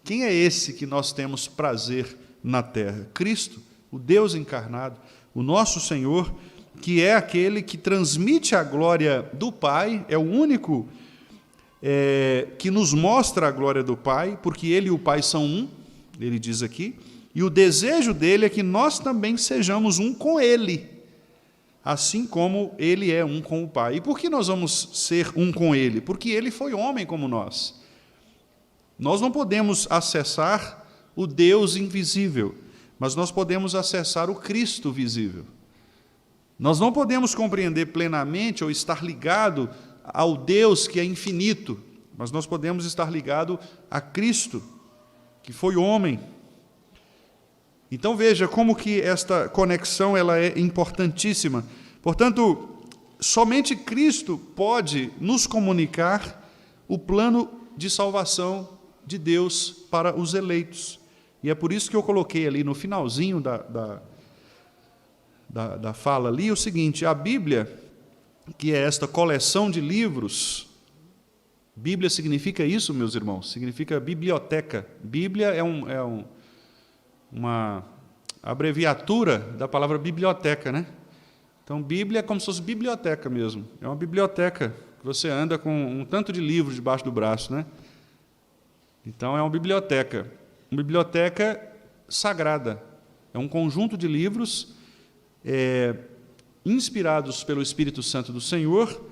Quem é esse que nós temos prazer na terra? Cristo, o Deus encarnado, o nosso Senhor que é aquele que transmite a glória do Pai, é o único que nos mostra a glória do Pai, porque Ele e o Pai são um, ele diz aqui, e o desejo dele é que nós também sejamos um com Ele, assim como Ele é um com o Pai. E por que nós vamos ser um com Ele? Porque Ele foi homem como nós. Nós não podemos acessar o Deus invisível, mas nós podemos acessar o Cristo visível. Nós não podemos compreender plenamente ou estar ligado ao Deus que é infinito, mas nós podemos estar ligado a Cristo, que foi homem. Então veja como que esta conexão ela é importantíssima. Portanto, somente Cristo pode nos comunicar o plano de salvação de Deus para os eleitos. E é por isso que eu coloquei ali no finalzinho da fala ali o seguinte: a Bíblia, que é esta coleção de livros, Bíblia significa isso, meus irmãos, significa biblioteca. Bíblia é uma abreviatura da palavra biblioteca, né? Então, Bíblia é como se fosse biblioteca mesmo. É uma biblioteca que você anda com um tanto de livros debaixo do braço, né? Então, é uma biblioteca sagrada. É um conjunto de livros inspirados pelo Espírito Santo do Senhor,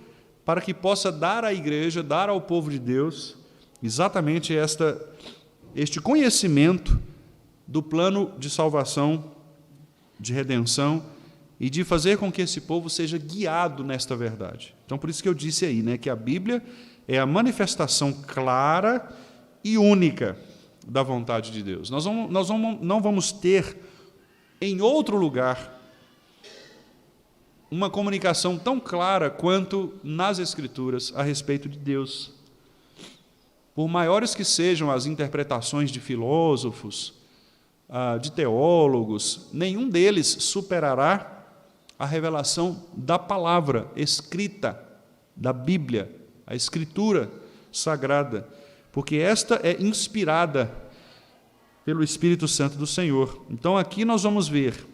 para que possa dar à igreja, dar ao povo de Deus, exatamente este conhecimento do plano de salvação, de redenção, e de fazer com que esse povo seja guiado nesta verdade. Então, por isso que eu disse aí, né, que a Bíblia é a manifestação clara e única da vontade de Deus. Nós não vamos ter em outro lugar uma comunicação tão clara quanto nas Escrituras a respeito de Deus. Por maiores que sejam as interpretações de filósofos, de teólogos, nenhum deles superará a revelação da palavra escrita, da Bíblia, a Escritura sagrada, porque esta é inspirada pelo Espírito Santo do Senhor. Então, aqui nós vamos ver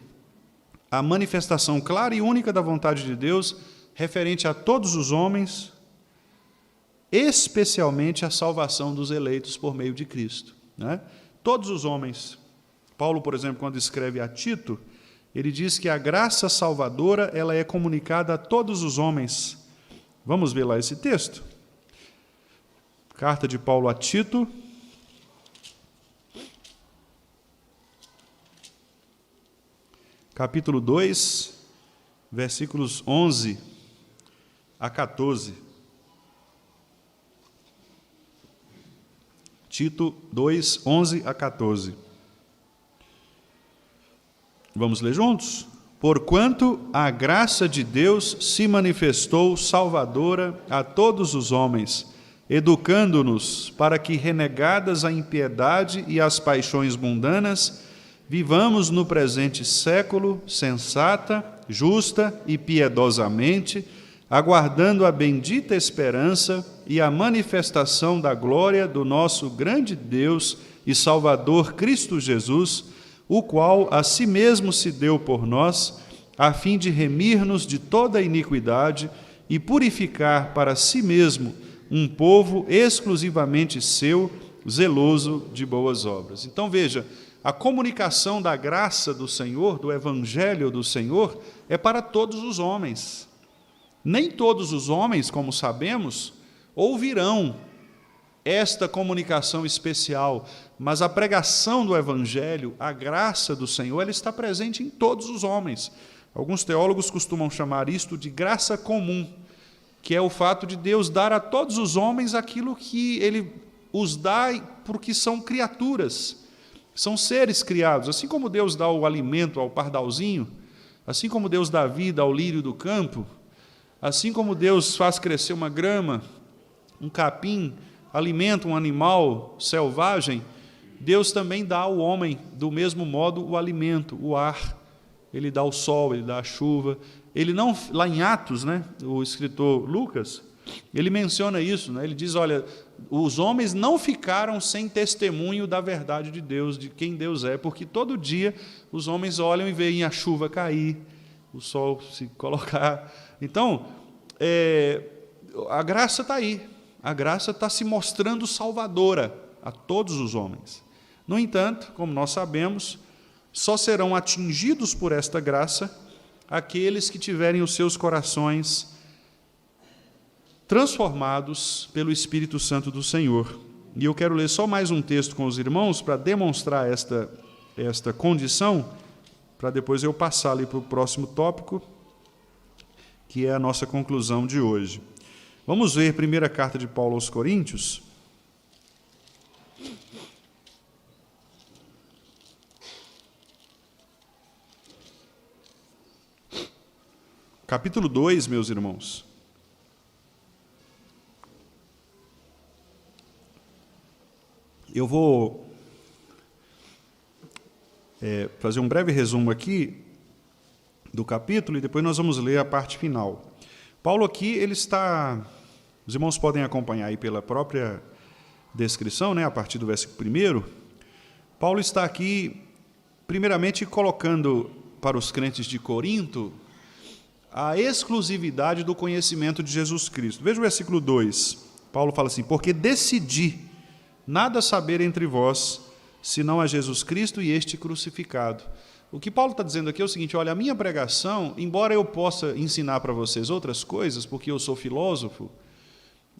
a manifestação clara e única da vontade de Deus, referente a todos os homens, especialmente a salvação dos eleitos por meio de Cristo, né? Todos os homens. Paulo, por exemplo, quando escreve a Tito, ele diz que a graça salvadora ela é comunicada a todos os homens. Vamos ver lá esse texto? Carta de Paulo a Tito, capítulo 2, versículos 11 a 14. Tito 2, 11 a 14. Vamos ler juntos? Porquanto a graça de Deus se manifestou salvadora a todos os homens, educando-nos para que, renegadas a impiedade e as paixões mundanas, vivamos no presente século sensata, justa e piedosamente, aguardando a bendita esperança e a manifestação da glória do nosso grande Deus e Salvador Cristo Jesus, o qual a si mesmo se deu por nós, a fim de remir-nos de toda a iniquidade e purificar para si mesmo um povo exclusivamente seu, zeloso de boas obras. Então veja, a comunicação da graça do Senhor, do Evangelho do Senhor, é para todos os homens. Nem todos os homens, como sabemos, ouvirão esta comunicação especial, mas a pregação do Evangelho, a graça do Senhor, ela está presente em todos os homens. Alguns teólogos costumam chamar isto de graça comum, que é o fato de Deus dar a todos os homens aquilo que Ele os dá porque são criaturas, são seres criados. Assim como Deus dá o alimento ao pardalzinho, assim como Deus dá vida ao lírio do campo, assim como Deus faz crescer uma grama, um capim, alimenta um animal selvagem, Deus também dá ao homem, do mesmo modo, o alimento, o ar. Ele dá o sol, ele dá a chuva. Ele não, lá em Atos, né, o escritor Lucas, ele menciona isso, né, ele diz, olha, os homens não ficaram sem testemunho da verdade de Deus, de quem Deus é, porque todo dia os homens olham e veem a chuva cair, o sol se colocar. Então, a graça está aí. A graça está se mostrando salvadora a todos os homens. No entanto, como nós sabemos, só serão atingidos por esta graça aqueles que tiverem os seus corações transformados pelo Espírito Santo do Senhor. E eu quero ler só mais um texto com os irmãos para demonstrar esta condição, para depois eu passar ali para o próximo tópico, que é a nossa conclusão de hoje. Vamos ver a primeira carta de Paulo aos Coríntios. Capítulo 2, meus irmãos. Eu vou fazer um breve resumo aqui do capítulo e depois nós vamos ler a parte final. Paulo aqui, ele está... Os irmãos podem acompanhar aí pela própria descrição, né, a partir do versículo 1. Paulo está aqui, primeiramente, colocando para os crentes de Corinto a exclusividade do conhecimento de Jesus Cristo. Veja o versículo 2. Paulo fala assim: porque decidi nada saber entre vós, senão a Jesus Cristo e este crucificado. O que Paulo está dizendo aqui é o seguinte: olha, a minha pregação, embora eu possa ensinar para vocês outras coisas, porque eu sou filósofo,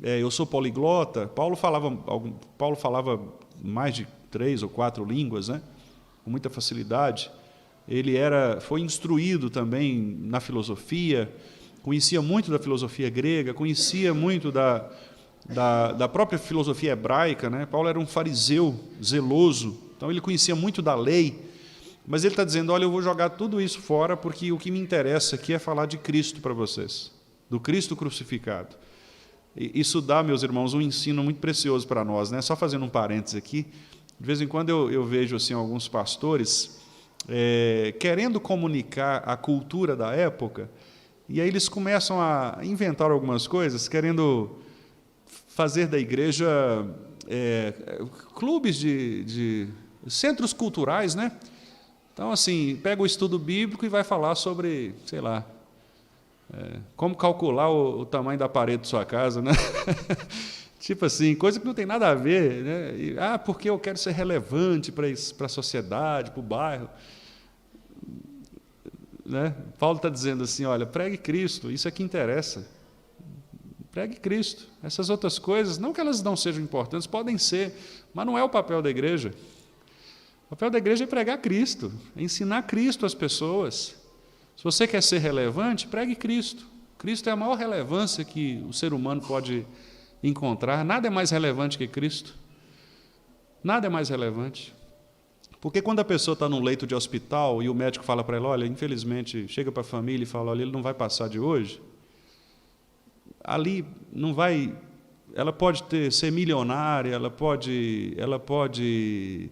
eu sou poliglota, Paulo falava mais de 3 ou 4 línguas, né, com muita facilidade. Ele foi instruído também na filosofia, conhecia muito da filosofia grega, conhecia muito da própria filosofia hebraica, né? Paulo era um fariseu zeloso, então ele conhecia muito da lei, mas ele está dizendo: olha, eu vou jogar tudo isso fora, porque o que me interessa aqui é falar de Cristo para vocês, do Cristo crucificado. E isso dá, meus irmãos, um ensino muito precioso para nós, né? Só fazendo um parênteses aqui, de vez em quando eu vejo assim, alguns pastores querendo comunicar a cultura da época, e aí eles começam a inventar algumas coisas, querendo fazer da igreja clubes de centros culturais, né? Então, assim, pega o estudo bíblico e vai falar sobre, sei lá, como calcular o tamanho da parede de sua casa, né? Tipo assim, coisa que não tem nada a ver, né? Porque eu quero ser relevante para a sociedade, para o bairro. Né? Paulo está dizendo assim: olha, pregue Cristo, isso é que interessa. Pregue Cristo. Essas outras coisas, não que elas não sejam importantes, podem ser, mas não é o papel da igreja. O papel da igreja é pregar Cristo, é ensinar Cristo às pessoas. Se você quer ser relevante, pregue Cristo. Cristo é a maior relevância que o ser humano pode encontrar. Nada é mais relevante que Cristo. Nada é mais relevante. Porque quando a pessoa está num leito de hospital e o médico fala para ela: olha, infelizmente, chega para a família e fala: olha, ele não vai passar de hoje, ali não vai... Ela pode ser milionária, ela pode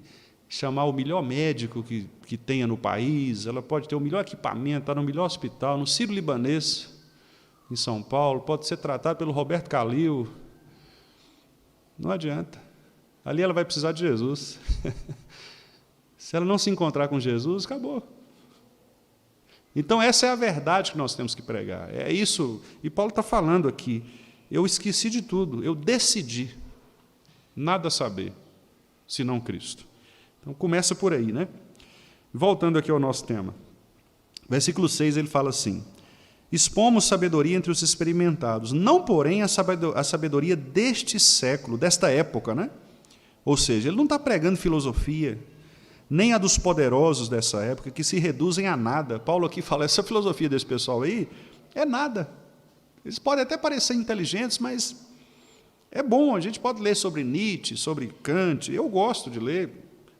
chamar o melhor médico que tenha no país, ela pode ter o melhor equipamento, estar no melhor hospital, no Sírio-Libanês, em São Paulo, pode ser tratada pelo Roberto Calil. Não adianta. Ali ela vai precisar de Jesus. Se ela não se encontrar com Jesus, acabou. Então, essa é a verdade que nós temos que pregar. É isso. E Paulo está falando aqui: eu esqueci de tudo, eu decidi nada saber, senão Cristo. Então, começa por aí, né? Voltando aqui ao nosso tema. Versículo 6, ele fala assim: expomos sabedoria entre os experimentados, não, porém, a sabedoria deste século, desta época, né? Ou seja, ele não está pregando filosofia, nem a dos poderosos dessa época, que se reduzem a nada. Paulo aqui fala: essa filosofia desse pessoal aí é nada. Eles podem até parecer inteligentes, mas é bom, a gente pode ler sobre Nietzsche, sobre Kant, eu gosto de ler,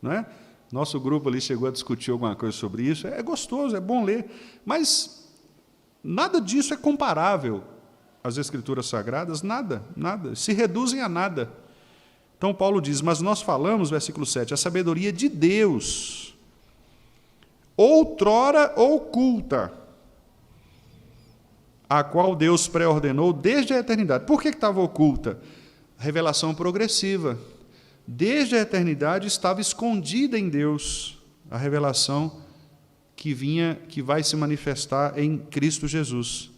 não é? Nosso grupo ali chegou a discutir alguma coisa sobre isso, é gostoso, é bom ler, mas nada disso é comparável às Escrituras Sagradas, nada, se reduzem a nada. Então, Paulo diz: mas nós falamos, versículo 7, a sabedoria de Deus, outrora oculta, a qual Deus pré-ordenou desde a eternidade. Por que estava oculta? Revelação progressiva. Desde a eternidade estava escondida em Deus a revelação que vai se manifestar em Cristo Jesus.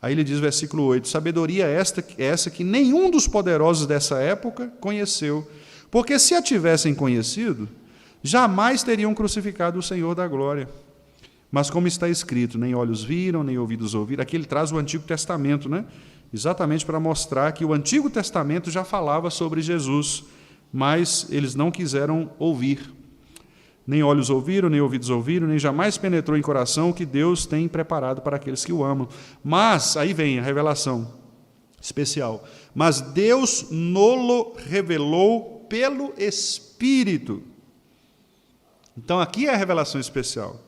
Aí ele diz, versículo 8, sabedoria essa que nenhum dos poderosos dessa época conheceu, porque se a tivessem conhecido, jamais teriam crucificado o Senhor da glória. Mas como está escrito, nem olhos viram, nem ouvidos ouviram. Aqui ele traz o Antigo Testamento, né? Exatamente para mostrar que o Antigo Testamento já falava sobre Jesus, mas eles não quiseram ouvir. Nem olhos ouviram, nem ouvidos ouviram, nem jamais penetrou em coração o que Deus tem preparado para aqueles que o amam. Mas, aí vem a revelação especial, mas Deus nolo revelou pelo Espírito. Então aqui é a revelação especial.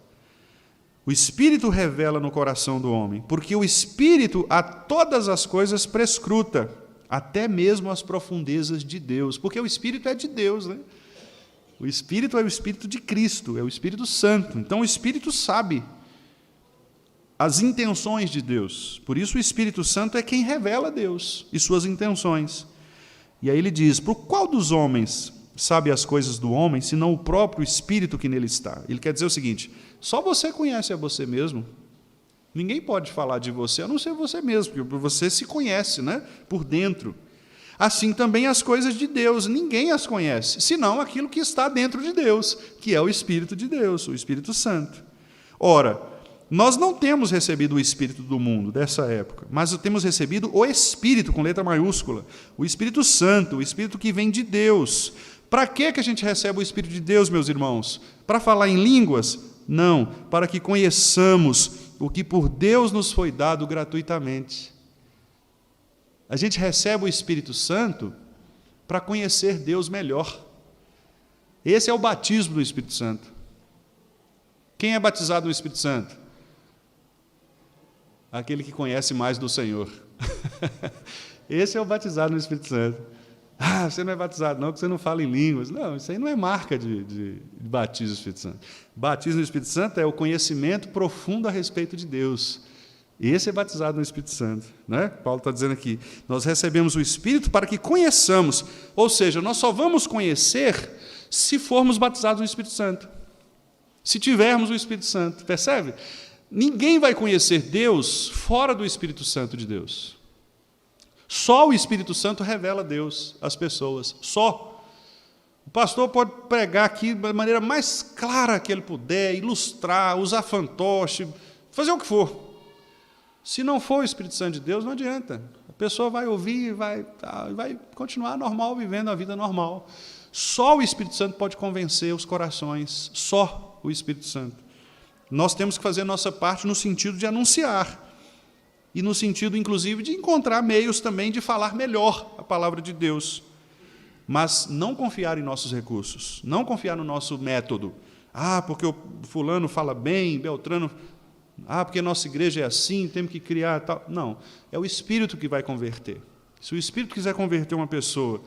O Espírito revela no coração do homem, porque o Espírito a todas as coisas prescruta, até mesmo as profundezas de Deus, porque o Espírito é de Deus, né? O Espírito é o Espírito de Cristo, é o Espírito Santo. Então o Espírito sabe as intenções de Deus. Por isso o Espírito Santo é quem revela Deus e suas intenções. E aí ele diz, por qual dos homens sabe as coisas do homem, senão o próprio Espírito que nele está? Ele quer dizer o seguinte, só você conhece a você mesmo. Ninguém pode falar de você, a não ser você mesmo, porque você se conhece, né? Por dentro. Assim também as coisas de Deus, ninguém as conhece, senão aquilo que está dentro de Deus, que é o Espírito de Deus, o Espírito Santo. Ora, nós não temos recebido o Espírito do mundo, dessa época, mas temos recebido o Espírito, com letra maiúscula, o Espírito Santo, o Espírito que vem de Deus. Para que a gente recebe o Espírito de Deus, meus irmãos? Para falar em línguas? Não, para que conheçamos o que por Deus nos foi dado gratuitamente. A gente recebe o Espírito Santo para conhecer Deus melhor. Esse é o batismo do Espírito Santo. Quem é batizado no Espírito Santo? Aquele que conhece mais do Senhor. Esse é o batizado no Espírito Santo. Ah, você não é batizado não, porque você não fala em línguas. Não, isso aí não é marca de batismo do Espírito Santo. Batismo no Espírito Santo é o conhecimento profundo a respeito de Deus. Esse é batizado no Espírito Santo, né? Paulo está dizendo aqui, nós recebemos o Espírito para que conheçamos, ou seja, nós só vamos conhecer se formos batizados no Espírito Santo, se tivermos o Espírito Santo, percebe? Ninguém vai conhecer Deus fora do Espírito Santo de Deus. Só o Espírito Santo revela Deus às pessoas, só. O pastor pode pregar aqui da maneira mais clara que ele puder, ilustrar, usar fantoche, fazer o que for. Se não for o Espírito Santo de Deus, não adianta. A pessoa vai ouvir e vai continuar normal, vivendo a vida normal. Só o Espírito Santo pode convencer os corações, só o Espírito Santo. Nós temos que fazer a nossa parte no sentido de anunciar, e no sentido, inclusive, de encontrar meios também de falar melhor a palavra de Deus. Mas não confiar em nossos recursos, não confiar no nosso método. Ah, porque o fulano fala bem, Beltrano... Ah, porque nossa igreja é assim, temos que criar tal. Não, é o Espírito que vai converter. Se o Espírito quiser converter uma pessoa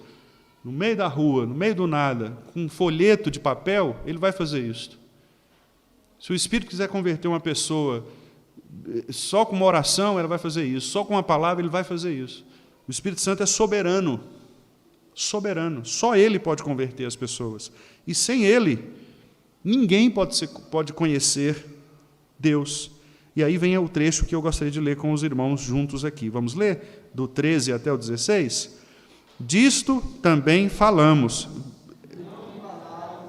no meio da rua, no meio do nada, com um folheto de papel, ele vai fazer isso. Se o Espírito quiser converter uma pessoa só com uma oração, ela vai fazer isso. Só com uma palavra, ele vai fazer isso. O Espírito Santo é soberano. Soberano. Só ele pode converter as pessoas. E sem ele, ninguém pode conhecer Deus. E aí vem o trecho que eu gostaria de ler com os irmãos juntos aqui. Vamos ler? Do 13 até o 16? Disto também falamos,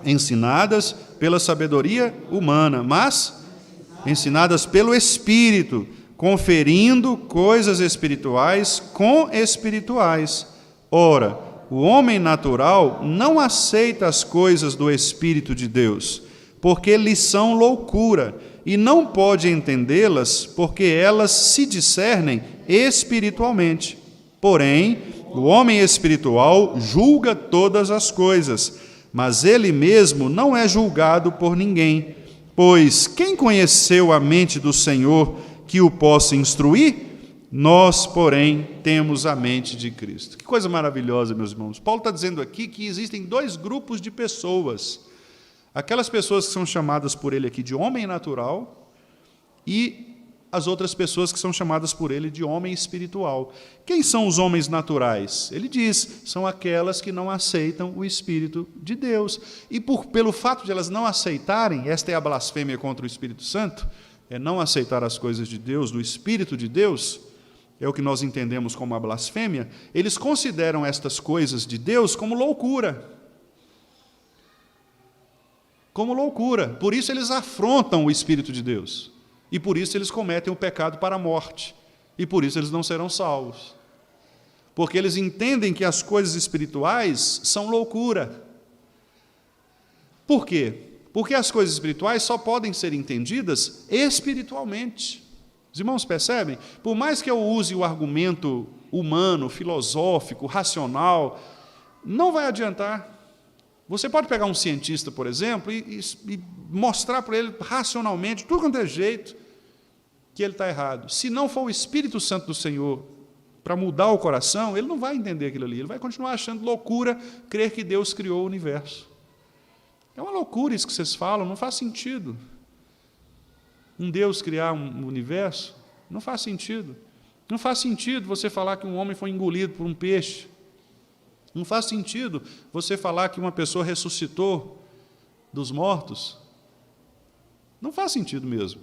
ensinadas pela sabedoria humana, mas ensinadas pelo Espírito, conferindo coisas espirituais com espirituais. Ora, o homem natural não aceita as coisas do Espírito de Deus, porque lhes são loucura, e não pode entendê-las, porque elas se discernem espiritualmente. Porém, o homem espiritual julga todas as coisas, mas ele mesmo não é julgado por ninguém. Pois quem conheceu a mente do Senhor que o possa instruir? Nós, porém, temos a mente de Cristo. Que coisa maravilhosa, meus irmãos. Paulo está dizendo aqui que existem dois grupos de pessoas. Aquelas pessoas que são chamadas por ele aqui de homem natural e as outras pessoas que são chamadas por ele de homem espiritual. Quem são os homens naturais? Ele diz, são aquelas que não aceitam o Espírito de Deus. E pelo fato de elas não aceitarem, esta é a blasfêmia contra o Espírito Santo, é não aceitar as coisas de Deus, do Espírito de Deus, é o que nós entendemos como a blasfêmia, eles consideram estas coisas de Deus como loucura. Como loucura. Por isso eles afrontam o Espírito de Deus. E por isso eles cometem o pecado para a morte. E por isso eles não serão salvos. Porque eles entendem que as coisas espirituais são loucura. Por quê? Porque as coisas espirituais só podem ser entendidas espiritualmente. Os irmãos percebem? Por mais que eu use o argumento humano, filosófico, racional, não vai adiantar. Você pode pegar um cientista, por exemplo, e mostrar para ele racionalmente, tudo quanto é jeito, que ele está errado. Se não for o Espírito Santo do Senhor para mudar o coração, ele não vai entender aquilo ali. Ele vai continuar achando loucura crer que Deus criou o universo. É uma loucura isso que vocês falam, não faz sentido. Um Deus criar um universo, não faz sentido. Não faz sentido você falar que um homem foi engolido por um peixe. Não faz sentido você falar que uma pessoa ressuscitou dos mortos. Não faz sentido mesmo.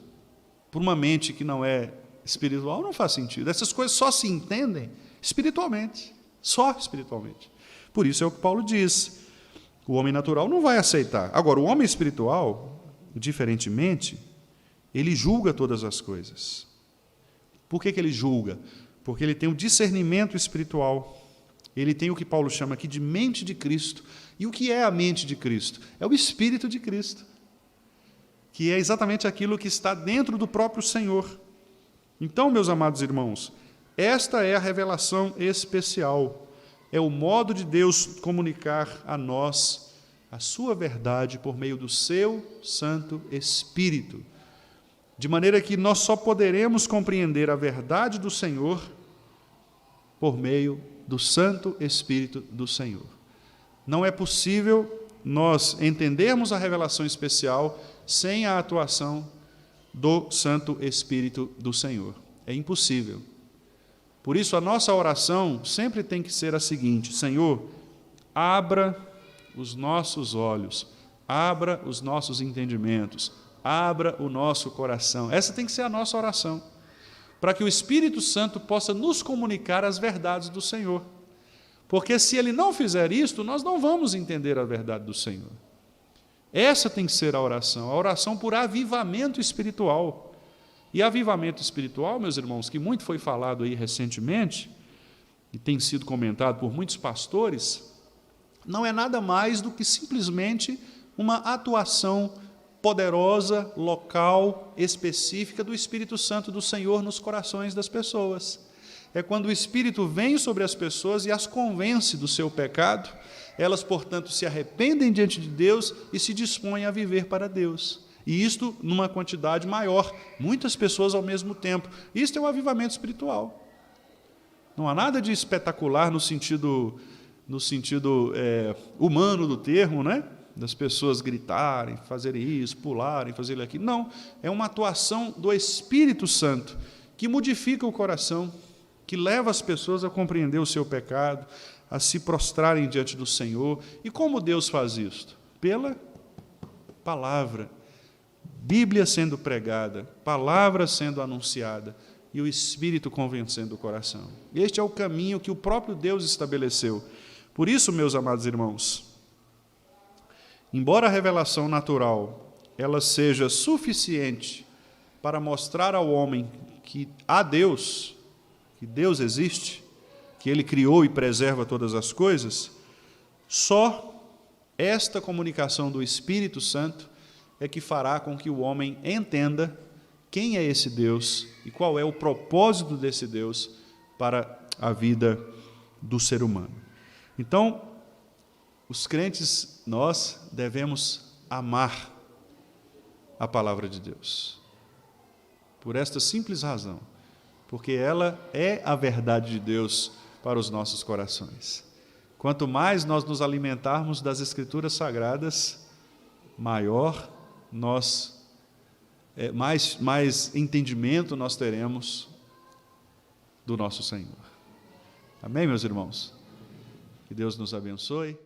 Por uma mente que não é espiritual, não faz sentido. Essas coisas só se entendem espiritualmente. Só espiritualmente. Por isso é o que Paulo diz. O homem natural não vai aceitar. Agora, o homem espiritual, diferentemente, ele julga todas as coisas. Por que ele julga? Porque ele tem um discernimento espiritual. Ele tem o que Paulo chama aqui de mente de Cristo. E o que é a mente de Cristo? É o Espírito de Cristo, que é exatamente aquilo que está dentro do próprio Senhor. Então, meus amados irmãos, esta é a revelação especial. É o modo de Deus comunicar a nós a sua verdade por meio do seu Santo Espírito. De maneira que nós só poderemos compreender a verdade do Senhor por meio do Santo Espírito do Senhor. Não é possível nós entendermos a revelação especial sem a atuação do Santo Espírito do Senhor. É impossível. Por isso, a nossa oração sempre tem que ser a seguinte: Senhor, abra os nossos olhos, abra os nossos entendimentos, abra o nosso coração. Essa tem que ser a nossa oração, para que o Espírito Santo possa nos comunicar as verdades do Senhor. Porque se Ele não fizer isto, nós não vamos entender a verdade do Senhor. Essa tem que ser a oração por avivamento espiritual. E avivamento espiritual, meus irmãos, que muito foi falado aí recentemente, e tem sido comentado por muitos pastores, não é nada mais do que simplesmente uma atuação poderosa, local, específica do Espírito Santo do Senhor nos corações das pessoas. É quando o Espírito vem sobre as pessoas e as convence do seu pecado, elas, portanto, se arrependem diante de Deus e se dispõem a viver para Deus. E isto numa quantidade maior, muitas pessoas ao mesmo tempo. Isto é um avivamento espiritual. Não há nada de espetacular no sentido humano do termo, né? Das pessoas gritarem, fazerem isso, pularem, fazerem aquilo. Não, é uma atuação do Espírito Santo que modifica o coração, que leva as pessoas a compreender o seu pecado, a se prostrarem diante do Senhor. E como Deus faz isto? Pela palavra. Bíblia sendo pregada, palavra sendo anunciada e o Espírito convencendo o coração. Este é o caminho que o próprio Deus estabeleceu. Por isso, meus amados irmãos, embora a revelação natural ela seja suficiente para mostrar ao homem que há Deus, que Deus existe, que Ele criou e preserva todas as coisas, só esta comunicação do Espírito Santo é que fará com que o homem entenda quem é esse Deus e qual é o propósito desse Deus para a vida do ser humano. Então, os crentes, nós devemos amar a palavra de Deus. Por esta simples razão, porque ela é a verdade de Deus para os nossos corações. Quanto mais nós nos alimentarmos das Escrituras Sagradas, maior nós mais entendimento nós teremos do nosso Senhor. Amém, meus irmãos? Que Deus nos abençoe.